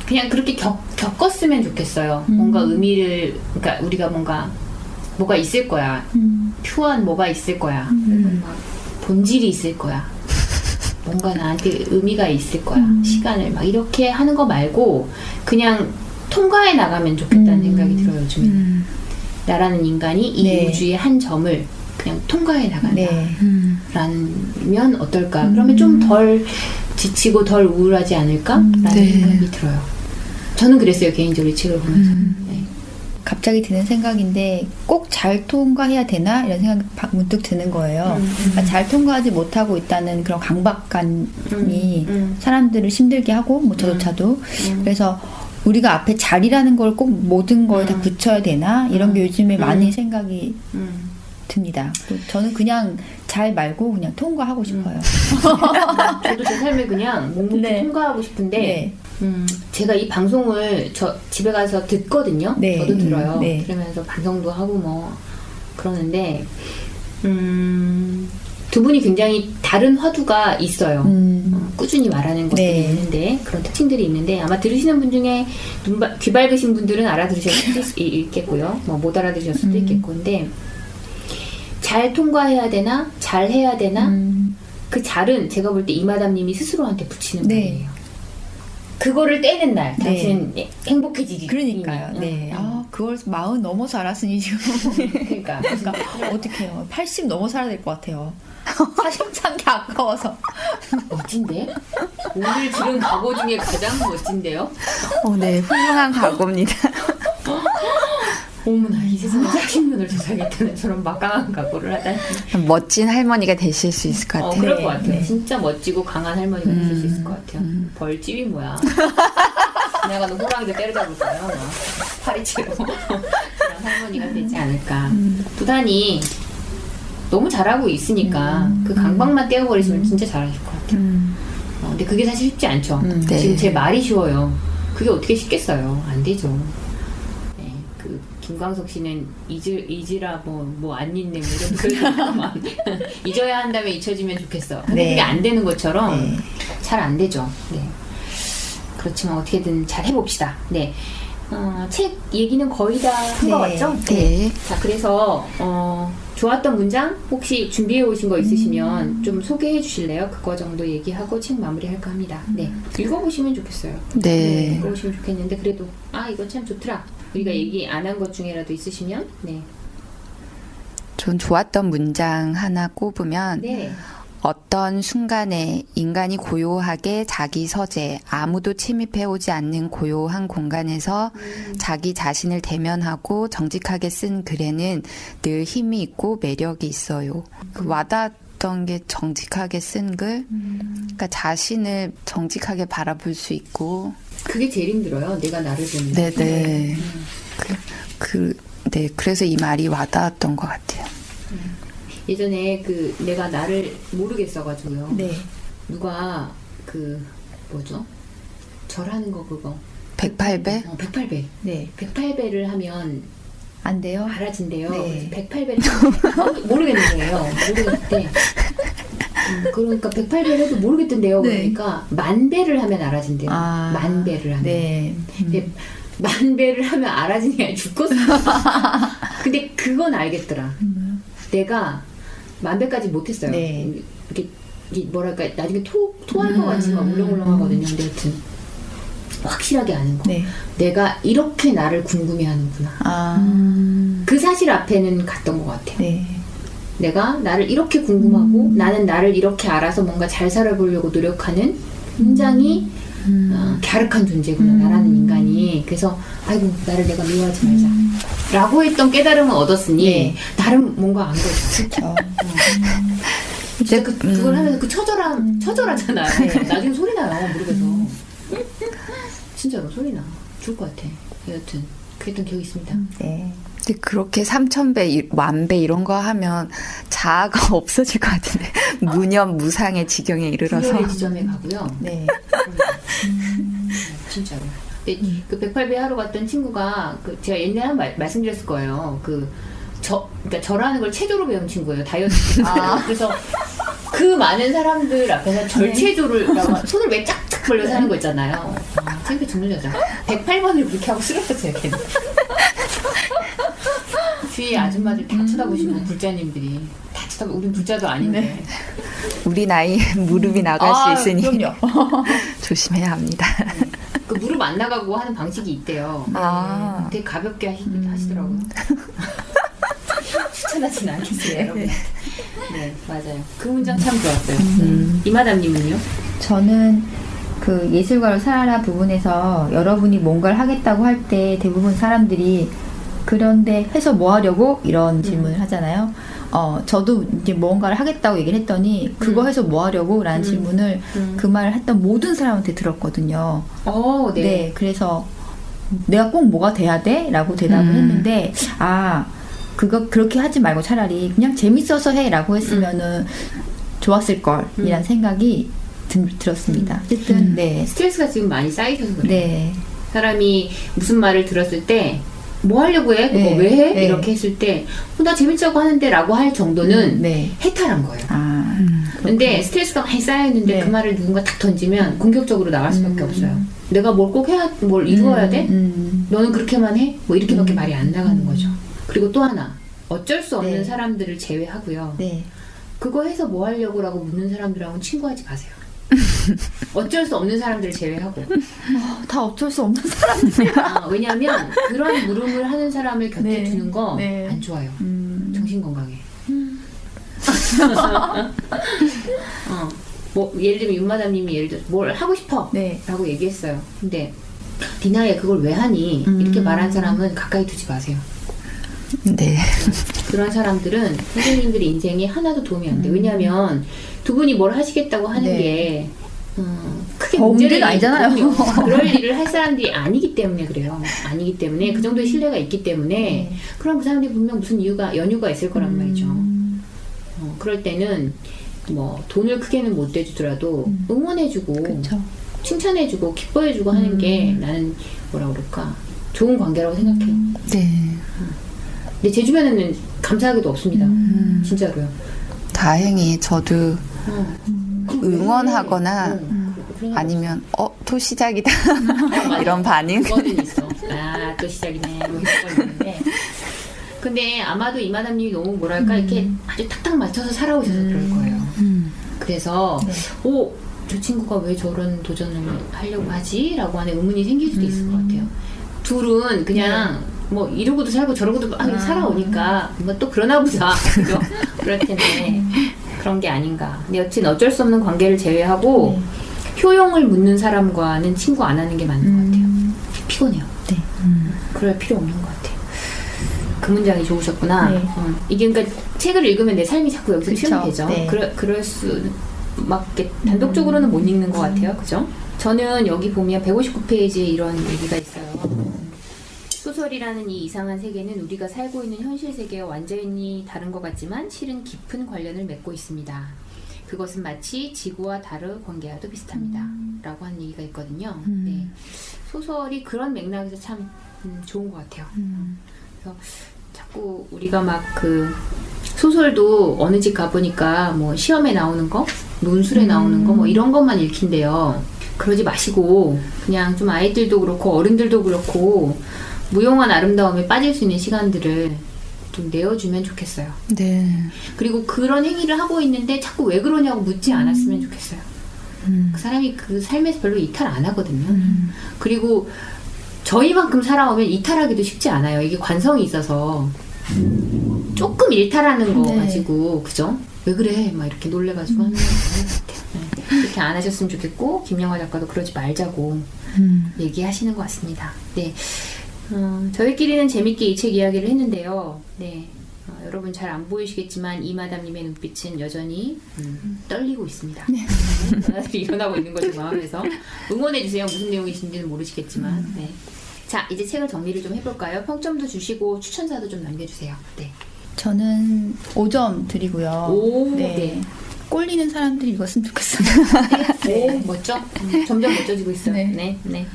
Speaker 1: 그냥 그렇게 겪었으면 좋겠어요. 뭔가 의미를, 그러니까 우리가 뭐가 있을 거야. 퓨어한 뭐가 있을 거야. 그래서 막 본질이 있을 거야. 뭔가 나한테 의미가 있을 거야. 시간을 막 이렇게 하는 거 말고 그냥 통과해 나가면 좋겠다는 생각이 들어요, 요즘에는. 나라는 인간이 이
Speaker 3: 네.
Speaker 1: 우주의 한 점을 그냥 통과해 나간다.
Speaker 3: 네.
Speaker 1: 라면 어떨까? 그러면 좀 덜 지치고 덜 우울하지 않을까? 라는
Speaker 2: 네.
Speaker 1: 생각이 들어요. 저는 그랬어요, 개인적으로 이 책을 보면서. 네.
Speaker 3: 갑자기 드는 생각인데 꼭 잘 통과해야 되나? 이런 생각이 문득 드는 거예요. 그러니까 잘 통과하지 못하고 있다는 그런 강박감이 사람들을 힘들게 하고 뭐 저조차도 그래서 우리가 앞에 잘이라는 걸 꼭 모든 거에 다 붙여야 되나? 이런 게 요즘에 많이 생각이 듭니다. 저는 그냥 잘 말고 그냥 통과하고 싶어요.
Speaker 1: 저도 제 삶을 그냥 묵묵히
Speaker 3: 네.
Speaker 1: 통과하고 싶은데
Speaker 3: 네.
Speaker 1: 제가 이 방송을 집에 가서 듣거든요.
Speaker 3: 네.
Speaker 1: 저도 들어요.
Speaker 3: 네.
Speaker 1: 그러면서 반성도 하고 뭐 그러는데 두 분이 굉장히 다른 화두가 있어요. 꾸준히 말하는 것들이
Speaker 3: 네.
Speaker 1: 있는데 그런 특징들이 있는데 아마 들으시는 분 중에 귀 밝으신 분들은 알아들으셨을 수도 있겠고요. 뭐 못 알아들으셨을 수도 있겠고 근데 잘 통과해야 되나? 잘 해야 되나? 그 잘은 제가 볼 때 이마담님이 스스로한테 붙이는
Speaker 3: 네.
Speaker 1: 말이에요. 그거를 떼는 날
Speaker 3: 네.
Speaker 1: 당신은 행복해지기.
Speaker 3: 그러니까요. 네. 그걸 40 넘어서 알았으니 지금.
Speaker 1: 그러니까
Speaker 3: 어떻게 해요? 80 넘어 살아야 될 것 같아요. 40 산 게 아까워서.
Speaker 1: 멋진데? 오늘 들은 각오 중에 가장 멋진데요?
Speaker 2: 네, 훌륭한 각오입니다.
Speaker 1: 어머나 이 세상에 40년을 조사하겠다는 저런 막강한 각오를 하다니.
Speaker 2: 멋진 할머니가 되실 수 있을 것 같아요.
Speaker 1: 그럴
Speaker 3: 네,
Speaker 1: 것 같아요.
Speaker 3: 네.
Speaker 1: 진짜 멋지고 강한 할머니가 되실 수 있을 것 같아요. 벌집이 뭐야? 지나가는 호랑이도 때려잡을 거야. 막 파리채로 그런 할머니가 되지 않을까. 부단히 너무 잘하고 있으니까 그 강박만 떼어버리시면 진짜 잘하실 것 같아요. 근데 그게 사실 쉽지 않죠.
Speaker 2: 네.
Speaker 1: 지금 제 말이 쉬워요. 그게 어떻게 쉽겠어요? 안 되죠. 네, 그 김광석 씨는 잊으라 뭐 안 잊네 뭐 이런 그러지만 잊어야 한다면 잊혀지면 좋겠어. 근데
Speaker 3: 네.
Speaker 1: 그게 안 되는 것처럼
Speaker 3: 네.
Speaker 1: 잘 안 되죠. 네. 그렇지만 어떻게든 잘 해봅시다. 네. 책 얘기는 거의 다 한 것
Speaker 3: 네.
Speaker 1: 같죠?
Speaker 2: 네.
Speaker 1: 자, 그래서 좋았던 문장 혹시 준비해 오신 거 있으시면 좀 소개해 주실래요? 그거 정도 얘기하고 책 마무리할까 합니다. 네, 읽어보시면 좋겠어요.
Speaker 2: 네.
Speaker 1: 읽어보시면 좋겠는데 그래도 이거 참 좋더라. 우리가 얘기 안 한 것 중에라도 있으시면 네.
Speaker 2: 전 좋았던 문장 하나 꼽으면
Speaker 1: 네.
Speaker 2: 어떤 순간에 인간이 고요하게 자기 서재, 아무도 침입해오지 않는 고요한 공간에서 자기 자신을 대면하고 정직하게 쓴 글에는 늘 힘이 있고 매력이 있어요. 그 와닿았던 게 정직하게 쓴 글, 그러니까 자신을 정직하게 바라볼 수 있고.
Speaker 1: 그게 제일 힘들어요. 내가 나를 보는.
Speaker 2: 네네. 네, 그래서 이 말이 와닿았던 것 같아요.
Speaker 1: 예전에 내가 나를 모르겠어가지고요.
Speaker 3: 네.
Speaker 1: 누가 뭐죠? 절하는 거 그거.
Speaker 2: 108배?
Speaker 1: 108배.
Speaker 3: 네.
Speaker 1: 108배를 하면
Speaker 3: 안 돼요?
Speaker 1: 알아진대요.
Speaker 3: 네.
Speaker 1: 108배를 모르겠는 거예요. 모르겠대. 그러니까 108배를 해도 모르겠던데요.
Speaker 3: 네.
Speaker 1: 그러니까 10,000배를 하면 알아진대요. 10,000배를 하면.
Speaker 3: 네.
Speaker 1: 근데 10,000배를 하면 알아지냐 죽겠어. 근데 그건 알겠더라. 내가 10,000배까지 못했어요.
Speaker 3: 네.
Speaker 1: 이게 뭐랄까 나중에 토할 것 같이 막 울렁울렁하거든요. 근데 하여튼 확실하게 아는 거.
Speaker 3: 네.
Speaker 1: 내가 이렇게 나를 궁금해하는구나. 그 사실 앞에는 갔던 것 같아요.
Speaker 3: 네.
Speaker 1: 내가 나를 이렇게 궁금하고 나는 나를 이렇게 알아서 뭔가 잘 살아보려고 노력하는 굉장히 갸륵한 존재구나 나라는 인간이. 그래서 아이고 나를 내가 미워하지 말자 라고 했던 깨달음을 얻었으니
Speaker 3: 네.
Speaker 1: 나름 뭔가 안 거죠.
Speaker 3: 그렇죠.
Speaker 1: 진짜 그걸 하면서 처절하잖아요.
Speaker 3: 네.
Speaker 1: 나중에 소리 나요. 모르겠어. 진짜로 소리 나. 죽을 것 같아. 여튼 그랬던 기억이 있습니다.
Speaker 3: 네.
Speaker 2: 근데 그렇게 3,000배, 10,000배 이런 거 하면 자아가 없어질 것 같은데. 무념무상의 지경에 이르러서.
Speaker 1: 분열의 지점에 가고요.
Speaker 3: 네.
Speaker 1: 진짜로. 근데 그 108배 하러 갔던 친구가 제가 옛날에 한번 말씀드렸을 거예요. 그러니까 저라는 걸 체조로 배운 친구예요. 다이어트. 그래서 그 많은 사람들 앞에서 절체조를 손을 왜 쫙쫙 벌려서 하는 거 있잖아요. 창피해 죽는 여자. 108번을 그렇게 하고 쓰러졌어요. 걔는. 주위에 아줌마들 다 쳐다보시고 불자님들이 다 쳐다보고 우린 불자도 아닌데.
Speaker 2: 우리 나이에 무릎이 나갈 수 있으니
Speaker 3: 그럼요.
Speaker 2: 조심해야 합니다.
Speaker 1: 그 무릎 안 나가고 하는 방식이 있대요. 되게 가볍게 하시더라고요. 추천하지는 않겠어요, 여러분. 네, 맞아요. 그 문장 참 좋았어요. 이마담님은요?
Speaker 3: 저는 그 예술가로 살아라 부분에서 여러분이 뭔가를 하겠다고 할 때 대부분 사람들이 그런데 해서 뭐 하려고? 이런 질문을 하잖아요. 저도 이제 뭔가를 하겠다고 얘기를 했더니 그거 해서 뭐 하려고? 라는 질문을 그 말을 했던 모든 사람한테 들었거든요.
Speaker 1: 네.
Speaker 3: 네, 그래서 내가 꼭 뭐가 돼야 돼? 라고 대답을 했는데 그렇게 하지 말고 차라리 그냥 재밌어서 해 라고 했으면은 좋았을 걸 이란 생각이 들었습니다. 어쨌든 네.
Speaker 1: 스트레스가 지금 많이 쌓이셔서 그래요.
Speaker 3: 네.
Speaker 1: 사람이 무슨 말을 들었을 때 뭐 하려고 해? 그거
Speaker 3: 네.
Speaker 1: 왜 해?
Speaker 3: 네.
Speaker 1: 이렇게 했을 때 나 재밌자고 하는데 라고 할 정도는
Speaker 3: 네.
Speaker 1: 해탈한 거예요. 근데
Speaker 3: 그렇군요.
Speaker 1: 스트레스가 많이 쌓여있는데
Speaker 3: 네.
Speaker 1: 그 말을 누군가 딱 던지면 공격적으로 나갈 수밖에 없어요. 내가 뭘 꼭 뭘 이루어야 돼? 너는 그렇게만 해? 뭐 이렇게밖에 말이 안 나가는 거죠. 그리고 또 하나 어쩔 수 없는
Speaker 3: 네.
Speaker 1: 사람들을 제외하고요.
Speaker 3: 네.
Speaker 1: 그거 해서 뭐 하려고 라고 묻는 사람들하고는 친구하지 마세요. 어쩔 수 없는 사람들을 제외하고.
Speaker 3: 다 어쩔 수 없는 사람들이야.
Speaker 1: 왜냐하면 그런 물음을 하는 사람을 곁에
Speaker 3: 네.
Speaker 1: 두는 거 안
Speaker 3: 네.
Speaker 1: 좋아요. 정신 건강에. 뭐 예를 들면 윤마담님이 예를 들어 뭘 하고 싶어
Speaker 3: 네.
Speaker 1: 라고 얘기했어요. 근데 디나야 그걸 왜 하니? 이렇게 말한 사람은 가까이 두지 마세요.
Speaker 2: 네.
Speaker 1: 그런 사람들은 선생님들의 인생에 하나도 도움이 안 돼요. 왜냐하면 두 분이 뭘 하시겠다고 하는
Speaker 3: 네.
Speaker 1: 게 크게
Speaker 3: 문제는 아니잖아요.
Speaker 1: 있거든요. 그럴 일을 할 사람들이 아니기 때문에 그래요. 아니기 때문에 그 정도의 신뢰가 있기 때문에 그럼 그 사람들이 분명 무슨 연유가 있을 거란 말이죠. 그럴 때는 뭐 돈을 크게는 못 대주더라도 응원해주고
Speaker 3: 그렇죠.
Speaker 1: 칭찬해주고 기뻐해주고 하는 게 나는 뭐라 그럴까 좋은 관계라고 생각해요.
Speaker 2: 네.
Speaker 1: 근데 제 주변에는 감사하게도 없습니다. 진짜로요.
Speaker 2: 다행히 저도 응원하거나
Speaker 1: 그런
Speaker 2: 아니면 또 시작이다 이런 반응.
Speaker 1: 그거는 있어. 또 시작이네. 뭐 이런 거 있는데 근데 아마도 이마담님이 너무 뭐랄까 이렇게 아주 탁탁 맞춰서 살아오셔서 그럴 거예요. 그래서
Speaker 3: 네.
Speaker 1: 저 친구가 왜 저런 도전을 하려고 하지? 라고 하는 의문이 생길 수도 있을 것 같아요. 둘은 그냥 뭐 이러고도 살고 저러고도 막 살아오니까 뭐 또 그러나 보다. 그죠? 그럴 텐데 그런 게 아닌가. 근데 여튼 어쩔 수 없는 관계를 제외하고 효용을 묻는 사람과는 친구 안 하는 게 맞는 것 같아요. 피곤해요.
Speaker 3: 네.
Speaker 1: 그럴 필요 없는 것 같아요. 그 문장이 좋으셨구나.
Speaker 3: 네.
Speaker 1: 이게 그러니까 책을 읽으면 내 삶이 자꾸 여기서
Speaker 3: 그쵸.
Speaker 1: 실현이 되죠.
Speaker 3: 네.
Speaker 1: 그럴 수 막 이렇게 단독적으로는 못 읽는 것 같아요. 그죠? 저는 여기 보면 159페이지에 이런 얘기가 있어요. 소설이라는 이 이상한 세계는 우리가 살고 있는 현실 세계와 완전히 다른 것 같지만 실은 깊은 관련을 맺고 있습니다. 그것은 마치 지구와 달의 관계와도 비슷합니다. 라고 하는 얘기가 있거든요. 네. 소설이 그런 맥락에서 참 좋은 것 같아요. 그래서 자꾸 우리가 막 소설도 어느 집 가보니까 뭐 시험에 나오는 거, 논술에 나오는 거 뭐 이런 것만 읽힌대요. 그러지 마시고 그냥 좀 아이들도 그렇고 어른들도 그렇고 무용한 아름다움에 빠질 수 있는 시간들을 좀 내어주면 좋겠어요.
Speaker 2: 네.
Speaker 1: 그리고 그런 행위를 하고 있는데 자꾸 왜 그러냐고 묻지 않았으면 좋겠어요. 그 사람이 그 삶에서 별로 이탈 안 하거든요. 그리고 저희만큼 살아오면 이탈하기도 쉽지 않아요. 이게 관성이 있어서 조금 일탈하는 거 가지고 그죠? 왜 그래? 막 이렇게 놀래가지고 하는 거 같아요. 네. 이렇게 안 하셨으면 좋겠고 김영하 작가도 그러지 말자고 얘기하시는 것 같습니다. 네. 저희끼리는 재밌게 이 책 이야기를 했는데요. 네. 여러분 잘 안 보이시겠지만 이마담님의 눈빛은 여전히 떨리고 있습니다. 변화들이 일어나고 있는 거죠. 마음에서 응원해주세요. 무슨 내용이신지는 모르시겠지만. 네. 자, 이제 책을 정리를 좀 해볼까요? 평점도 주시고 추천사도 좀 남겨주세요. 네.
Speaker 3: 저는 5점 드리고요.
Speaker 1: 오,
Speaker 3: 네.
Speaker 1: 네.
Speaker 3: 꼴리는 사람들이 읽었으면 좋겠어요.
Speaker 1: 오, 멋져? 점점 멋져지고 있어요.
Speaker 3: 네.
Speaker 1: 네, 네.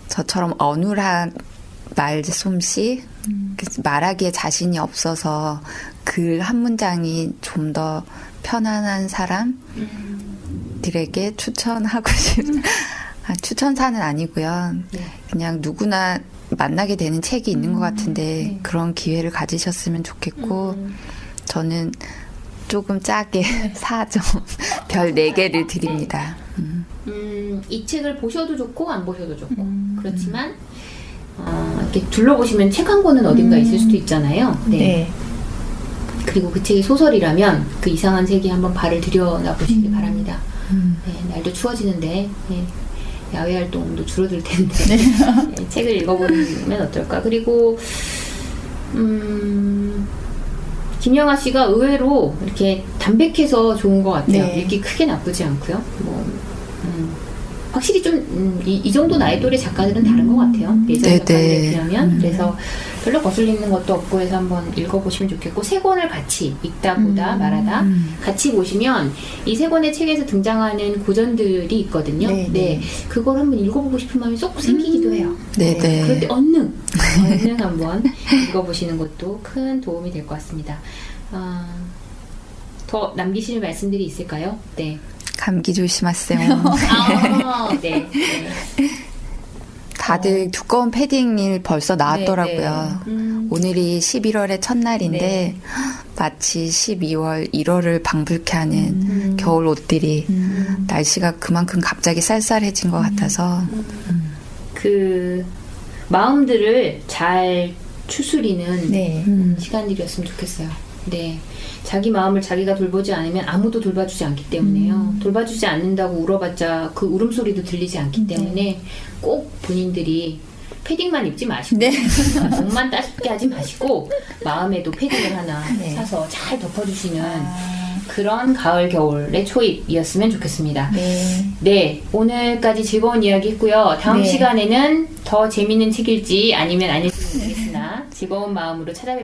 Speaker 2: 저처럼 어눌한 말솜씨, 말하기에 자신이 없어서 글 한 문장이 좀 더 편안한 사람들에게 추천하고 싶은 추천사는 아니고요.
Speaker 1: 네.
Speaker 2: 그냥 누구나 만나게 되는 책이 있는 것 같은데
Speaker 1: 네.
Speaker 2: 그런 기회를 가지셨으면 좋겠고 저는 조금 짜게 4점, 별 4개를 드립니다.
Speaker 1: 이 책을 보셔도 좋고 안 보셔도 좋고 그렇지만 이렇게 둘러보시면 책 한 권은 어딘가 있을 수도 있잖아요. 네.
Speaker 3: 네.
Speaker 1: 그리고 그 책이 소설이라면 그 이상한 세계에 한번 발을 들여나 보시기 바랍니다. 네, 날도 추워지는데 네, 야외 활동도 줄어들 텐데 네, 책을 읽어보면 어떨까. 그리고 김영하 씨가 의외로 이렇게 담백해서 좋은 것 같아요.
Speaker 3: 네.
Speaker 1: 읽기 크게 나쁘지 않고요. 확실히 좀 이 정도 나이 또래 작가들은 다른 것 같아요. 예전
Speaker 2: 네네.
Speaker 1: 작가들에 비하면. 그래서 별로 거슬리는 것도 없고 해서 한번 읽어보시면 좋겠고 세 권을 같이 읽다 보다 말하다 같이 보시면 이 세 권의 책에서 등장하는 고전들이 있거든요.
Speaker 3: 네,
Speaker 1: 네,
Speaker 3: 네.
Speaker 1: 그걸 한번 읽어보고 싶은 마음이 쏙 생기기도 해요.
Speaker 2: 네네.
Speaker 1: 그럴 때 얼른 한번 읽어보시는 것도 큰 도움이 될 것 같습니다. 더 남기실 말씀들이 있을까요? 네.
Speaker 2: 감기 조심하세요.
Speaker 1: 네. 네.
Speaker 2: 다들 두꺼운 패딩이 벌써 나왔더라고요.
Speaker 1: 네, 네.
Speaker 2: 오늘이 11월의 첫날인데
Speaker 1: 네.
Speaker 2: 마치 12월, 1월을 방불케 하는 겨울 옷들이 날씨가 그만큼 갑자기 쌀쌀해진 것 같아서
Speaker 1: 그 마음들을 잘 추스리는
Speaker 3: 네.
Speaker 1: 시간들이었으면 좋겠어요. 네. 자기 마음을 자기가 돌보지 않으면 아무도 돌봐주지 않기 때문에요. 돌봐주지 않는다고 울어봤자 그 울음소리도 들리지 않기 때문에 꼭 본인들이 패딩만 입지 마시고 목만 따숩게 하지 마시고 마음에도 패딩을 하나
Speaker 3: 네.
Speaker 1: 사서 잘 덮어주시는 그런 가을 겨울의 초입이었으면 좋겠습니다.
Speaker 3: 네.
Speaker 1: 네, 오늘까지 즐거운 이야기 했고요. 다음
Speaker 3: 네.
Speaker 1: 시간에는 더 재밌는 책일지 아니면 아닐지 모르겠으나 즐거운 마음으로 찾아뵙겠습니다.